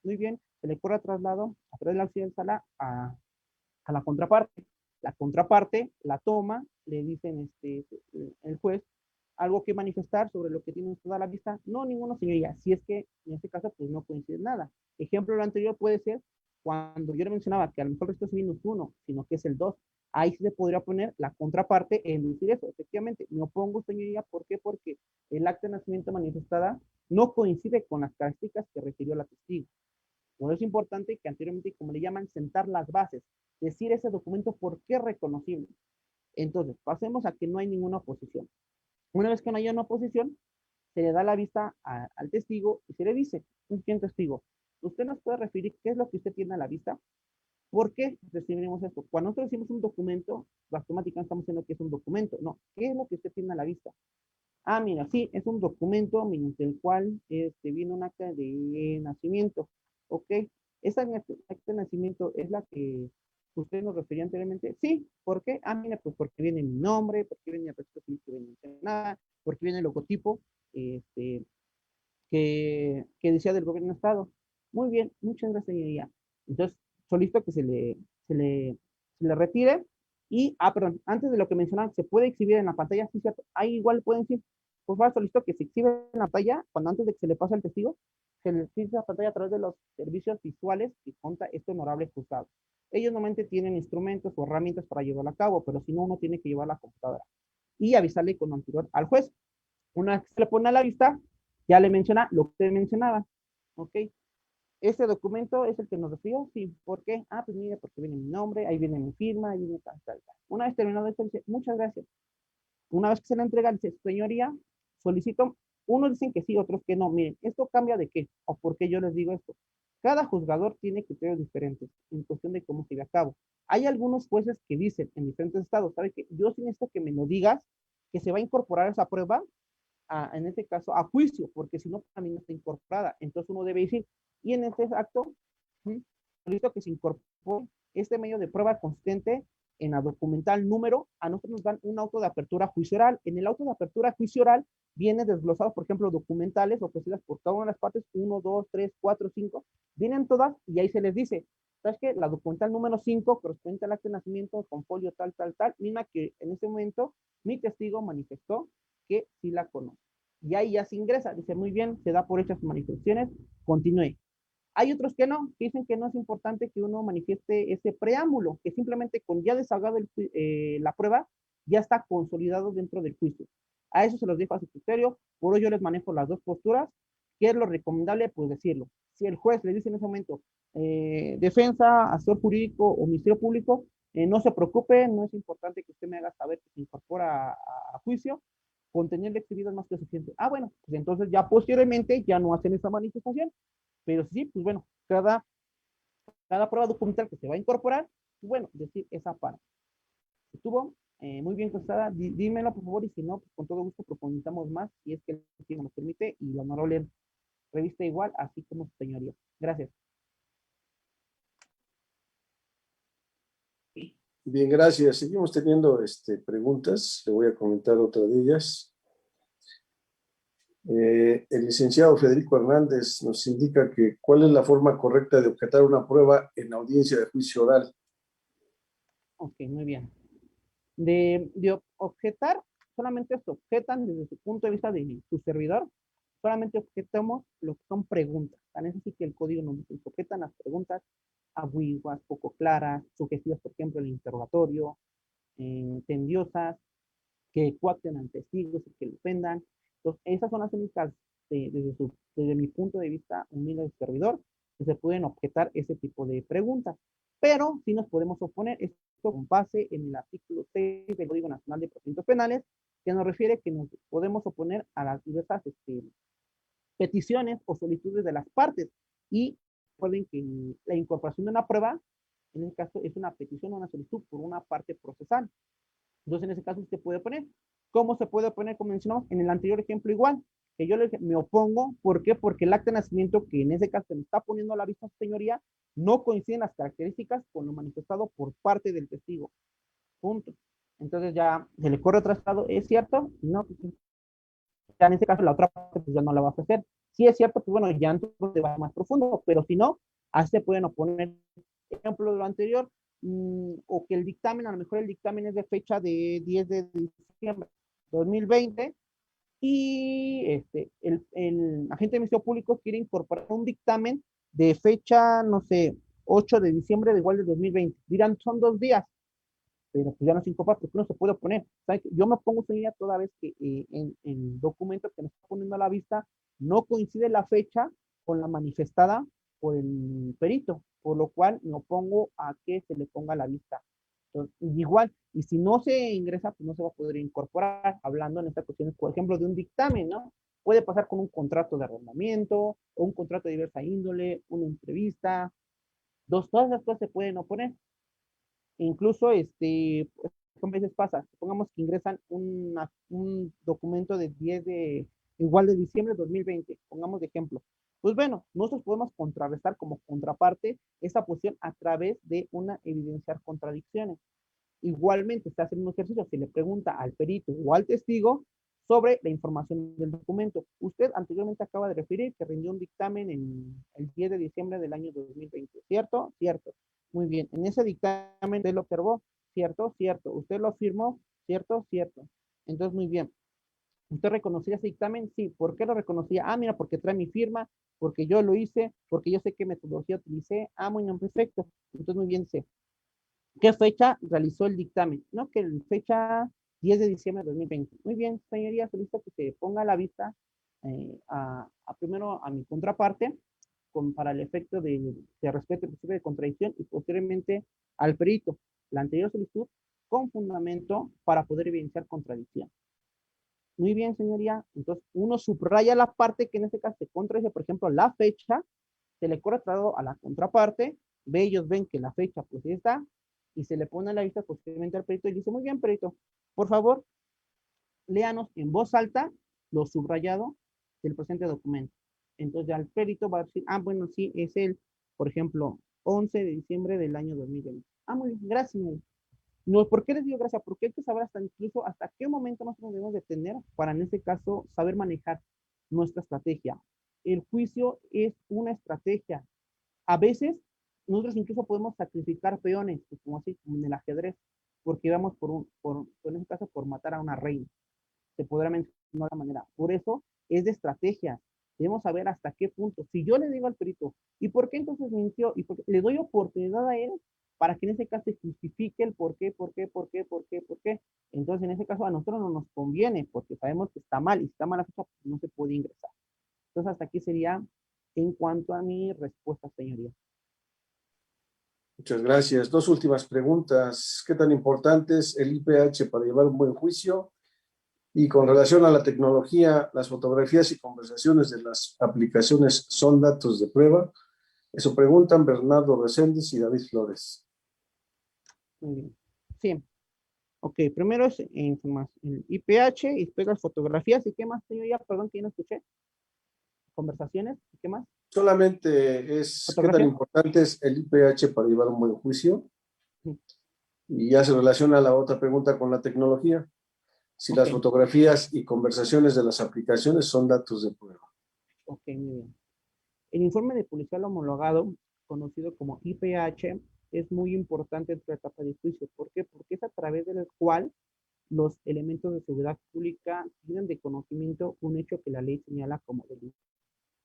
muy bien, se le corre traslado a través de la auxiliar de sala a la contraparte. La contraparte la toma, le dicen el juez algo que manifestar sobre lo que tiene toda la vista. No, ninguno, señoría. Si es que en este caso, pues no coincide nada. Ejemplo, lo anterior puede ser cuando yo le mencionaba que a lo mejor esto es menos uno, sino que es el 2. Ahí sí se podría poner la contraparte en decir eso. Efectivamente, me opongo, señoría. ¿Por qué? Porque el acta de nacimiento manifestada no coincide con las características que refirió la testigo. Por eso es importante que anteriormente, como le llaman, sentar las bases, decir ese documento por qué es reconocible. Entonces, pasemos a que no hay ninguna oposición. Una vez que no haya una oposición, se le da la vista al testigo y se le dice, un testigo, ¿usted nos puede referir qué es lo que usted tiene a la vista? ¿Por qué recibimos esto? Cuando nosotros decimos un documento, automáticamente estamos diciendo que es un documento. No, ¿qué es lo que usted tiene a la vista? Ah, mira, sí, es un documento mediante el cual viene un acta de nacimiento. ¿Ok? ¿Esa acta de nacimiento es la que usted nos refería anteriormente? Sí, ¿por qué? Ah, mira, pues porque viene mi nombre, porque viene el registro civil que viene mencionada, porque viene el logotipo este, que decía del gobierno de Estado. Muy bien, muchas gracias, señoría. Entonces, solicito que se le, se le retire. Y, perdón, antes de lo que mencionaba, se puede exhibir en la pantalla, sí, cierto. Ahí igual pueden decir, por favor, solicito que se exhiba en la pantalla, cuando antes de que se le pase al testigo, se le exhibe la pantalla a través de los servicios visuales que conta este honorable juzgado. Ellos normalmente tienen instrumentos o herramientas para llevarlo a cabo, pero si no, uno tiene que llevar la computadora y avisarle con anterior al juez. Una vez que se le pone a la vista, ya le menciona lo que usted mencionaba. ¿Ok? ¿Este documento es el que nos refirió? Sí. ¿Por qué? Ah, pues mire, porque viene mi nombre, ahí viene mi firma, ahí viene tal, tal, tal. Una vez terminado esto, dice, muchas gracias. Una vez que se le entrega, dice, señoría, solicito, unos dicen que sí, otros que no. Miren, ¿esto cambia de qué? ¿O por qué yo les digo esto? Cada juzgador tiene criterios diferentes en cuestión de cómo se lleva a cabo. Hay algunos jueces que dicen en diferentes estados, ¿sabe qué? Yo sin esto que me lo digas, que se va a incorporar esa prueba, en este caso, a juicio, porque si no, también no está incorporada. Entonces uno debe decir, y en este acto, solicito que se incorpore este medio de prueba consistente en la documental número, a nosotros nos dan un auto de apertura juicio oral. En el auto de apertura juicio oral viene desglosado, por ejemplo, documentales ofrecidas por cada una de las partes, 1, 2, 3, 4, 5, vienen todas y ahí se les dice, ¿sabes qué? La documental número 5 correspondiente al acta de nacimiento con folio tal, tal, tal, misma que en ese momento mi testigo manifestó que sí la conoce. Y ahí ya se ingresa, dice, muy bien, se da por hechas sus manifestaciones, continúe. Hay otros que no, que dicen que no es importante que uno manifieste ese preámbulo, que simplemente con ya desahogado la prueba, ya está consolidado dentro del juicio. A eso se los dejo a su criterio, por hoy yo les manejo las dos posturas. ¿Qué es lo recomendable? Pues decirlo. Si el juez le dice en ese momento, defensa, asesor jurídico o ministerio público, no se preocupe, no es importante que usted me haga saber que se incorpora a juicio, contenido exhibido es más que suficiente. Ah, bueno, pues entonces ya posteriormente ya no hacen esa manifestación, pero sí, pues bueno, cada prueba documental que se va a incorporar, pues bueno, decir esa parte. Estuvo muy bien contestada, dímelo por favor, y si no, pues con todo gusto profundizamos más, si es que el tiempo nos permite, y la honorable revista igual, así como su señoría. Gracias. Bien, gracias. Seguimos teniendo preguntas. Le voy a comentar otra de ellas. El licenciado Federico Hernández nos indica que cuál es la forma correcta de objetar una prueba en audiencia de juicio oral. Ok, muy bien. De objetar, solamente se objetan desde su punto de vista de su servidor, solamente objetamos lo que son preguntas. Tan es así que el código nos dice, se objetan las preguntas ambiguas, poco claras, sugestivas, por ejemplo, el interrogatorio, tendiosas, que coacten al testigo, que lo ofendan. Entonces, esas son las únicas, desde mi punto de vista humilde de servidor, que se pueden objetar ese tipo de preguntas. Pero sí nos podemos oponer, esto con base en el artículo 6 del Código Nacional de Procedimientos Penales, que nos refiere que nos podemos oponer a las diversas peticiones o solicitudes de las partes. Y recuerden que la incorporación de una prueba, en este caso, es una petición o una solicitud por una parte procesal. Entonces, en ese caso, usted puede poner. ¿Cómo se puede poner? Como mencionamos en el anterior ejemplo, igual, que yo me opongo. ¿Por qué? Porque el acta de nacimiento, que en ese caso se me está poniendo a la vista, señoría, no coinciden las características con lo manifestado por parte del testigo. Punto. Entonces ya se le corre traslado, ¿es cierto? No, pues, ya en este caso la otra parte pues ya no la va a ofrecer. Si es cierto, pues bueno, ya entonces va más profundo, pero si no, así se pueden oponer. Ejemplo de lo anterior, o que el dictamen, a lo mejor el dictamen es de fecha de 10 de diciembre de 2020 y el agente de Ministerio Público quiere incorporar un dictamen de fecha, no sé, 8 de diciembre de igual de 2020. Dirán, son 2 días, pero pues ya no es incorporar porque uno se puede oponer. ¿Sabe? Yo me pongo señal toda vez que en el documento que me está poniendo a la vista no coincide la fecha con la manifestada por el perito, por lo cual me opongo a que se le ponga a la vista. Entonces, igual, y si no se ingresa, pues no se va a poder incorporar, hablando en esta cuestión, por ejemplo, de un dictamen, ¿no? Puede pasar con un contrato de arrendamiento, o un contrato de diversa índole, una entrevista, todas esas cosas se pueden oponer. Incluso, con veces pasa, supongamos que ingresan un documento de 10 de, igual de diciembre de 2020, pongamos de ejemplo. Pues bueno, nosotros podemos contrarrestar como contraparte esa posición a través de una evidenciar contradicciones. Igualmente, se hace un ejercicio, se le pregunta al perito o al testigo sobre la información del documento. Usted anteriormente acaba de referir que rindió un dictamen en el 10 de diciembre del año 2020, ¿cierto? Cierto. Muy bien. En ese dictamen usted lo observó, ¿cierto? Cierto. Usted lo firmó, ¿cierto? Cierto. Entonces, muy bien. ¿Usted reconocía ese dictamen? Sí. ¿Por qué lo reconocía? Ah, mira, porque trae mi firma, porque yo lo hice, porque yo sé qué metodología utilicé. Ah, muy bien, perfecto. Entonces, muy bien, sé. ¿Qué fecha realizó el dictamen? No, que el fecha 10 de diciembre de 2020. Muy bien, señoría, solicito que se ponga a la vista primero a mi contraparte para el efecto de respeto al principio de contradicción y posteriormente al perito. La anterior solicitud con fundamento para poder evidenciar contradicción. Muy bien, señoría. Entonces, uno subraya la parte que en este caso se contradice, por ejemplo, la fecha, se le corre traslado a la contraparte, ellos ven que la fecha pues está, y se le pone a la vista posteriormente al perito y dice, muy bien, perito, por favor, léanos en voz alta lo subrayado del presente documento. Entonces ya el perito va a decir, ah, bueno, sí, es el, por ejemplo, 11 de diciembre del año 2020. Ah, muy bien, gracias, señor. No, ¿por qué les digo gracias? Porque hay que saber hasta incluso hasta qué momento nosotros debemos de tener para en este caso saber manejar nuestra estrategia. El juicio es una estrategia. A veces nosotros incluso podemos sacrificar peones, pues, como así, como en el ajedrez, porque vamos en este caso, por matar a una reina. Se podrá mencionar de la manera. Por eso es de estrategia. Debemos saber hasta qué punto. Si yo le digo al perito, ¿y por qué entonces mintió? ¿Y por qué? Le doy oportunidad a él para que en ese caso se justifique el por qué, por qué, por qué, por qué, por qué. Entonces, en ese caso, a nosotros no nos conviene, porque sabemos que está mal, y si está mal la fecha, pues no se puede ingresar. Entonces, hasta aquí sería en cuanto a mi respuesta, señoría. Muchas gracias. Dos últimas preguntas. ¿Qué tan importante es el IPH para llevar un buen juicio? Y con relación a la tecnología, ¿las fotografías y conversaciones de las aplicaciones son datos de prueba? Eso preguntan Bernardo Reséndiz y David Flores. Muy bien. Sí. Ok, primero es información, IPH, y después las fotografías. ¿Y qué más, señoría? Perdón que yo no escuché. Conversaciones. ¿Y qué más? Solamente es qué tan ¿Fotografía? importante es el IPH para llevar un buen juicio. Sí. Y ya se relaciona la otra pregunta con la tecnología. Si Ok, las fotografías y conversaciones de las aplicaciones son datos de prueba. ok, muy bien. El informe de policial homologado, conocido como IPH, es muy importante en la etapa de juicio. ¿Por qué? Porque es a través del cual los elementos de seguridad pública tienen de conocimiento un hecho que la ley señala como delito.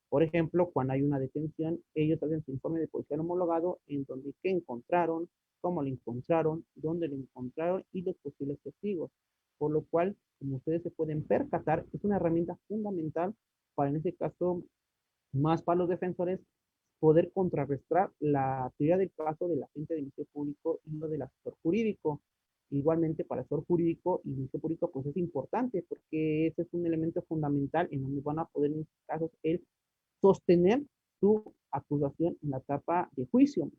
Por ejemplo, cuando hay una detención, ellos hacen su informe de policial homologado en donde qué encontraron, cómo lo encontraron, dónde lo encontraron y los posibles testigos. Por lo cual, como ustedes se pueden percatar, es una herramienta fundamental para, en este caso, más para los defensores, poder contrarrestar la teoría del caso del agente de ministerio público y lo del asesor jurídico. Igualmente para el sector jurídico y el sector jurídico pues es importante porque ese es un elemento fundamental en donde van a poder en estos casos el sostener su acusación en la etapa de juicio.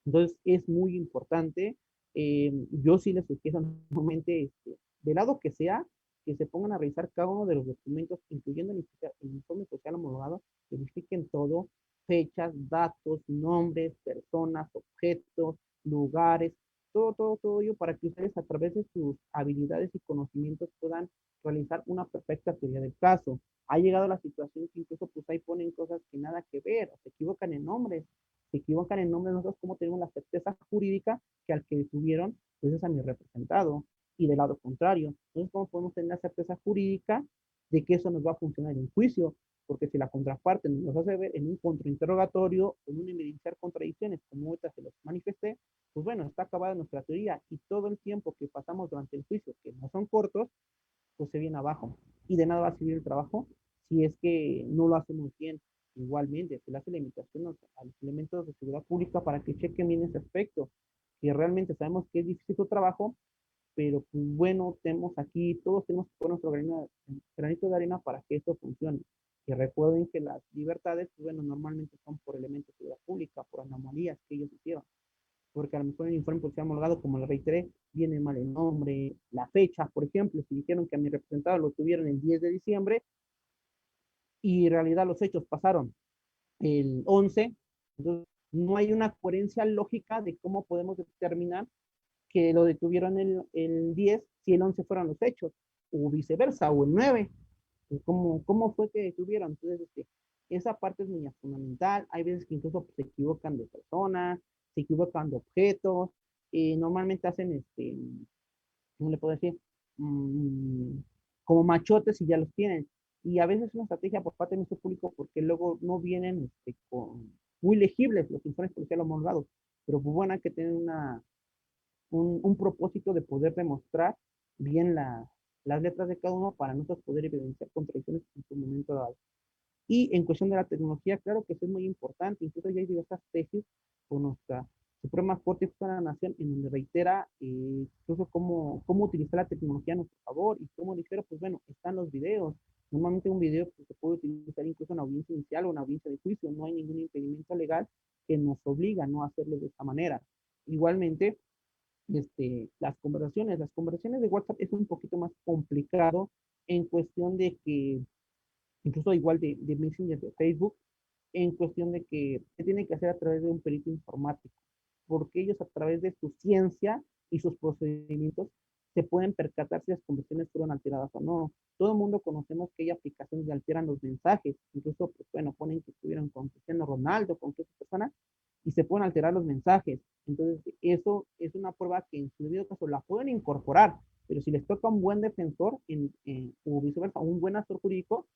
Entonces es muy importante. Yo sí les sugiero nuevamente, del lado que sea, que se pongan a revisar cada uno de los documentos, incluyendo el informe social homologado, verifiquen todo, fechas, datos, nombres, personas, objetos, lugares, todo ello para que ustedes a través de sus habilidades y conocimientos puedan realizar una perfecta teoría del caso. Ha llegado la situación que incluso pues ahí ponen cosas que nada que ver, o se equivocan en nombres, se equivocan en nombres, nosotros como tenemos la certeza jurídica que al que detuvieron, pues es a mi representado, y del lado contrario. Entonces, ¿cómo podemos tener la certeza jurídica de que eso nos va a funcionar en juicio? Porque si la contraparte nos hace ver en un contrainterrogatorio, en un evidenciar contradicciones, como ahorita se los manifesté, pues bueno, está acabada nuestra teoría y todo el tiempo que pasamos durante el juicio, que no son cortos, pues se viene abajo. Y de nada va a servir el trabajo si es que no lo hacemos bien. Igualmente, se le hace la invitación a los elementos de seguridad pública para que chequen bien ese aspecto, que realmente sabemos que es difícil su trabajo, pero pues bueno, tenemos aquí, todos tenemos que poner nuestro granito de arena para que esto funcione. Que recuerden que las libertades, pues bueno, normalmente son por elementos de seguridad pública, por anomalías que ellos hicieron, porque a lo mejor en el informe policial homologado, como le reiteré, viene mal el nombre, la fecha, por ejemplo, si dijeron que a mi representado lo tuvieron el 10 de diciembre y en realidad los hechos pasaron el 11, entonces no hay una coherencia lógica de cómo podemos determinar que lo detuvieron el 10 si el 11 fueron los hechos, o viceversa, o el 9. ¿Cómo fue que detuvieron? Entonces, esa parte es muy fundamental. Hay veces que incluso pues, se equivocan de personas, se equivocan de objetos, normalmente hacen, ¿cómo le puedo decir? Mm, como machotes y ya los tienen. Y a veces es una estrategia por parte de nuestro público porque luego no vienen muy legibles los informes policiales homologados. Pero pues bueno, hay que tener un propósito de poder demostrar bien las letras de cada uno para nosotros poder evidenciar contradicciones en su momento dado. Y en cuestión de la tecnología, claro que eso es muy importante. Incluso ya hay diversas tesis con nuestra Suprema Corte de la Nación en donde reitera incluso cómo utilizar la tecnología a nuestro favor y cómo dijeron, pues bueno, están los videos. Normalmente un video pues, se puede utilizar incluso en audiencia inicial o en audiencia de juicio. No hay ningún impedimento legal que nos obliga a no hacerlo de esta manera. Igualmente, las conversaciones de WhatsApp es un poquito más complicado en cuestión de que, incluso igual de Messenger de Facebook, en cuestión de que se tiene que hacer a través de un perito informático, porque ellos a través de su ciencia y sus procedimientos se pueden percatar si las conversaciones fueron alteradas o no. Todo el mundo conocemos que hay aplicaciones que alteran los mensajes, incluso, pues bueno, ponen que estuvieron con Cristiano Ronaldo, con qué persona, y se pueden alterar los mensajes. Entonces, eso es una prueba que en su debido caso la pueden incorporar, pero si les toca un buen defensor o viceversa, un buen asesor jurídico,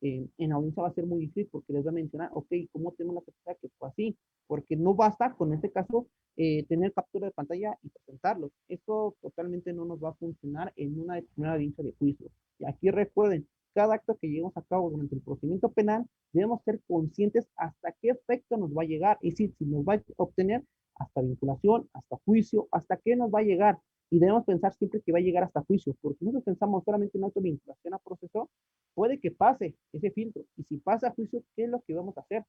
en audiencia va a ser muy difícil porque les va a mencionar, ok, ¿cómo tenemos la certeza que fue así? Porque no basta con este caso tener captura de pantalla y presentarlos. Esto totalmente no nos va a funcionar en una determinada audiencia de juicio. Y aquí recuerden, cada acto que llevemos a cabo durante el procedimiento penal, debemos ser conscientes hasta qué efecto nos va a llegar. Y si nos va a obtener hasta vinculación, hasta juicio, hasta qué nos va a llegar. Y debemos pensar siempre que va a llegar hasta juicio, porque nosotros pensamos solamente en autovinculación a proceso, puede que pase ese filtro. Y si pasa a juicio, ¿qué es lo que vamos a hacer?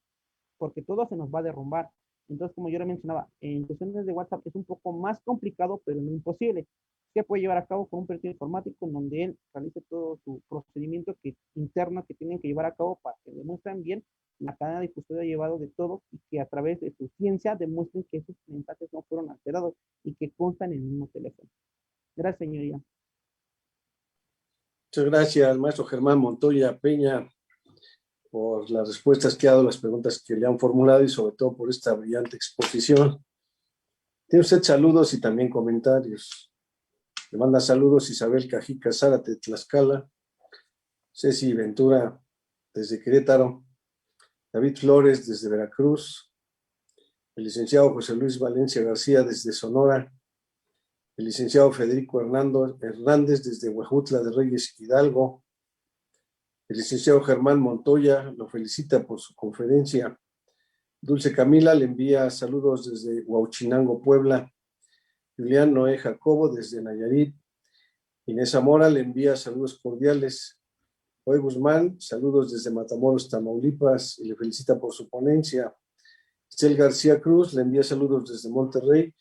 Porque todo se nos va a derrumbar. Entonces, como yo le mencionaba, en cuestiones de WhatsApp es un poco más complicado, pero no imposible. Se puede llevar a cabo con un perfil informático en donde él realice todo su procedimiento interno que tienen que llevar a cabo para que demuestren bien la cadena de custodia llevado de todo y que a través de su ciencia demuestren que esos mensajes no fueron alterados y que constan en el mismo teléfono. Gracias, señoría. Muchas gracias, maestro Germán Montoya Peña, por las respuestas que ha dado, las preguntas que le han formulado y sobre todo por esta brillante exposición. Tiene usted saludos y también comentarios. Le manda saludos Isabel Cajica Zárate de Tlaxcala, Ceci Ventura desde Querétaro, David Flores desde Veracruz, el licenciado José Luis Valencia García desde Sonora, el licenciado Federico Hernández desde Huejutla de Reyes Hidalgo, el licenciado Germán Montoya lo felicita por su conferencia. Dulce Camila le envía saludos desde Huauchinango, Puebla. Julián Noé Jacobo desde Nayarit. Inés Zamora le envía saludos cordiales. Joy Guzmán, saludos desde Matamoros, Tamaulipas, y le felicita por su ponencia. Estel García Cruz le envía saludos desde Monterrey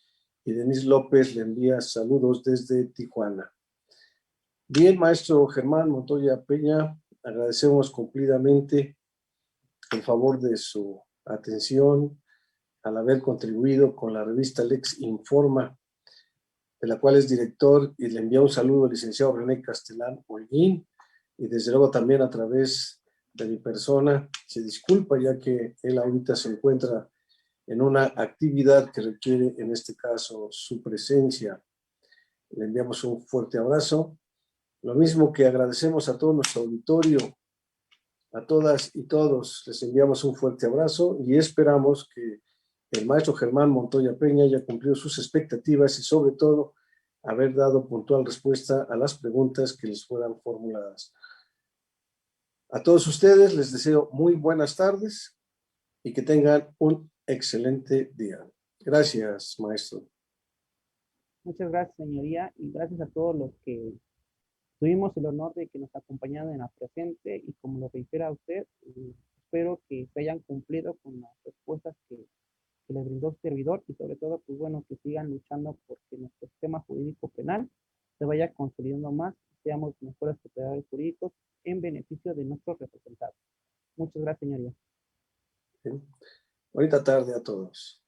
y Denise López le envía saludos desde Tijuana. Bien, maestro Germán Montoya Peña, agradecemos cumplidamente el favor de su atención al haber contribuido con la revista Lex Informa, de la cual es director, y le envía un saludo al licenciado René Castelán Holguín, y desde luego también a través de mi persona. Se disculpa ya que él ahorita se encuentra en una actividad que requiere, en este caso, su presencia. Le enviamos un fuerte abrazo. Lo mismo que agradecemos a todo nuestro auditorio, a todas y todos, les enviamos un fuerte abrazo y esperamos que el maestro Germán Montoya Peña haya cumplido sus expectativas y sobre todo haber dado puntual respuesta a las preguntas que les fueran formuladas. A todos ustedes les deseo muy buenas tardes y que tengan un excelente día. Gracias, maestro. Muchas gracias, señoría, y gracias a todos los que tuvimos el honor de que nos acompañaran en la presente, y como lo reitera usted, espero que se hayan cumplido con las respuestas que les brindó su servidor, y sobre todo, pues bueno, que sigan luchando porque nuestro sistema jurídico penal se vaya consolidando más, seamos mejores operadores jurídicos en beneficio de nuestros representados. Muchas gracias, señoría. Bonita tarde a todos.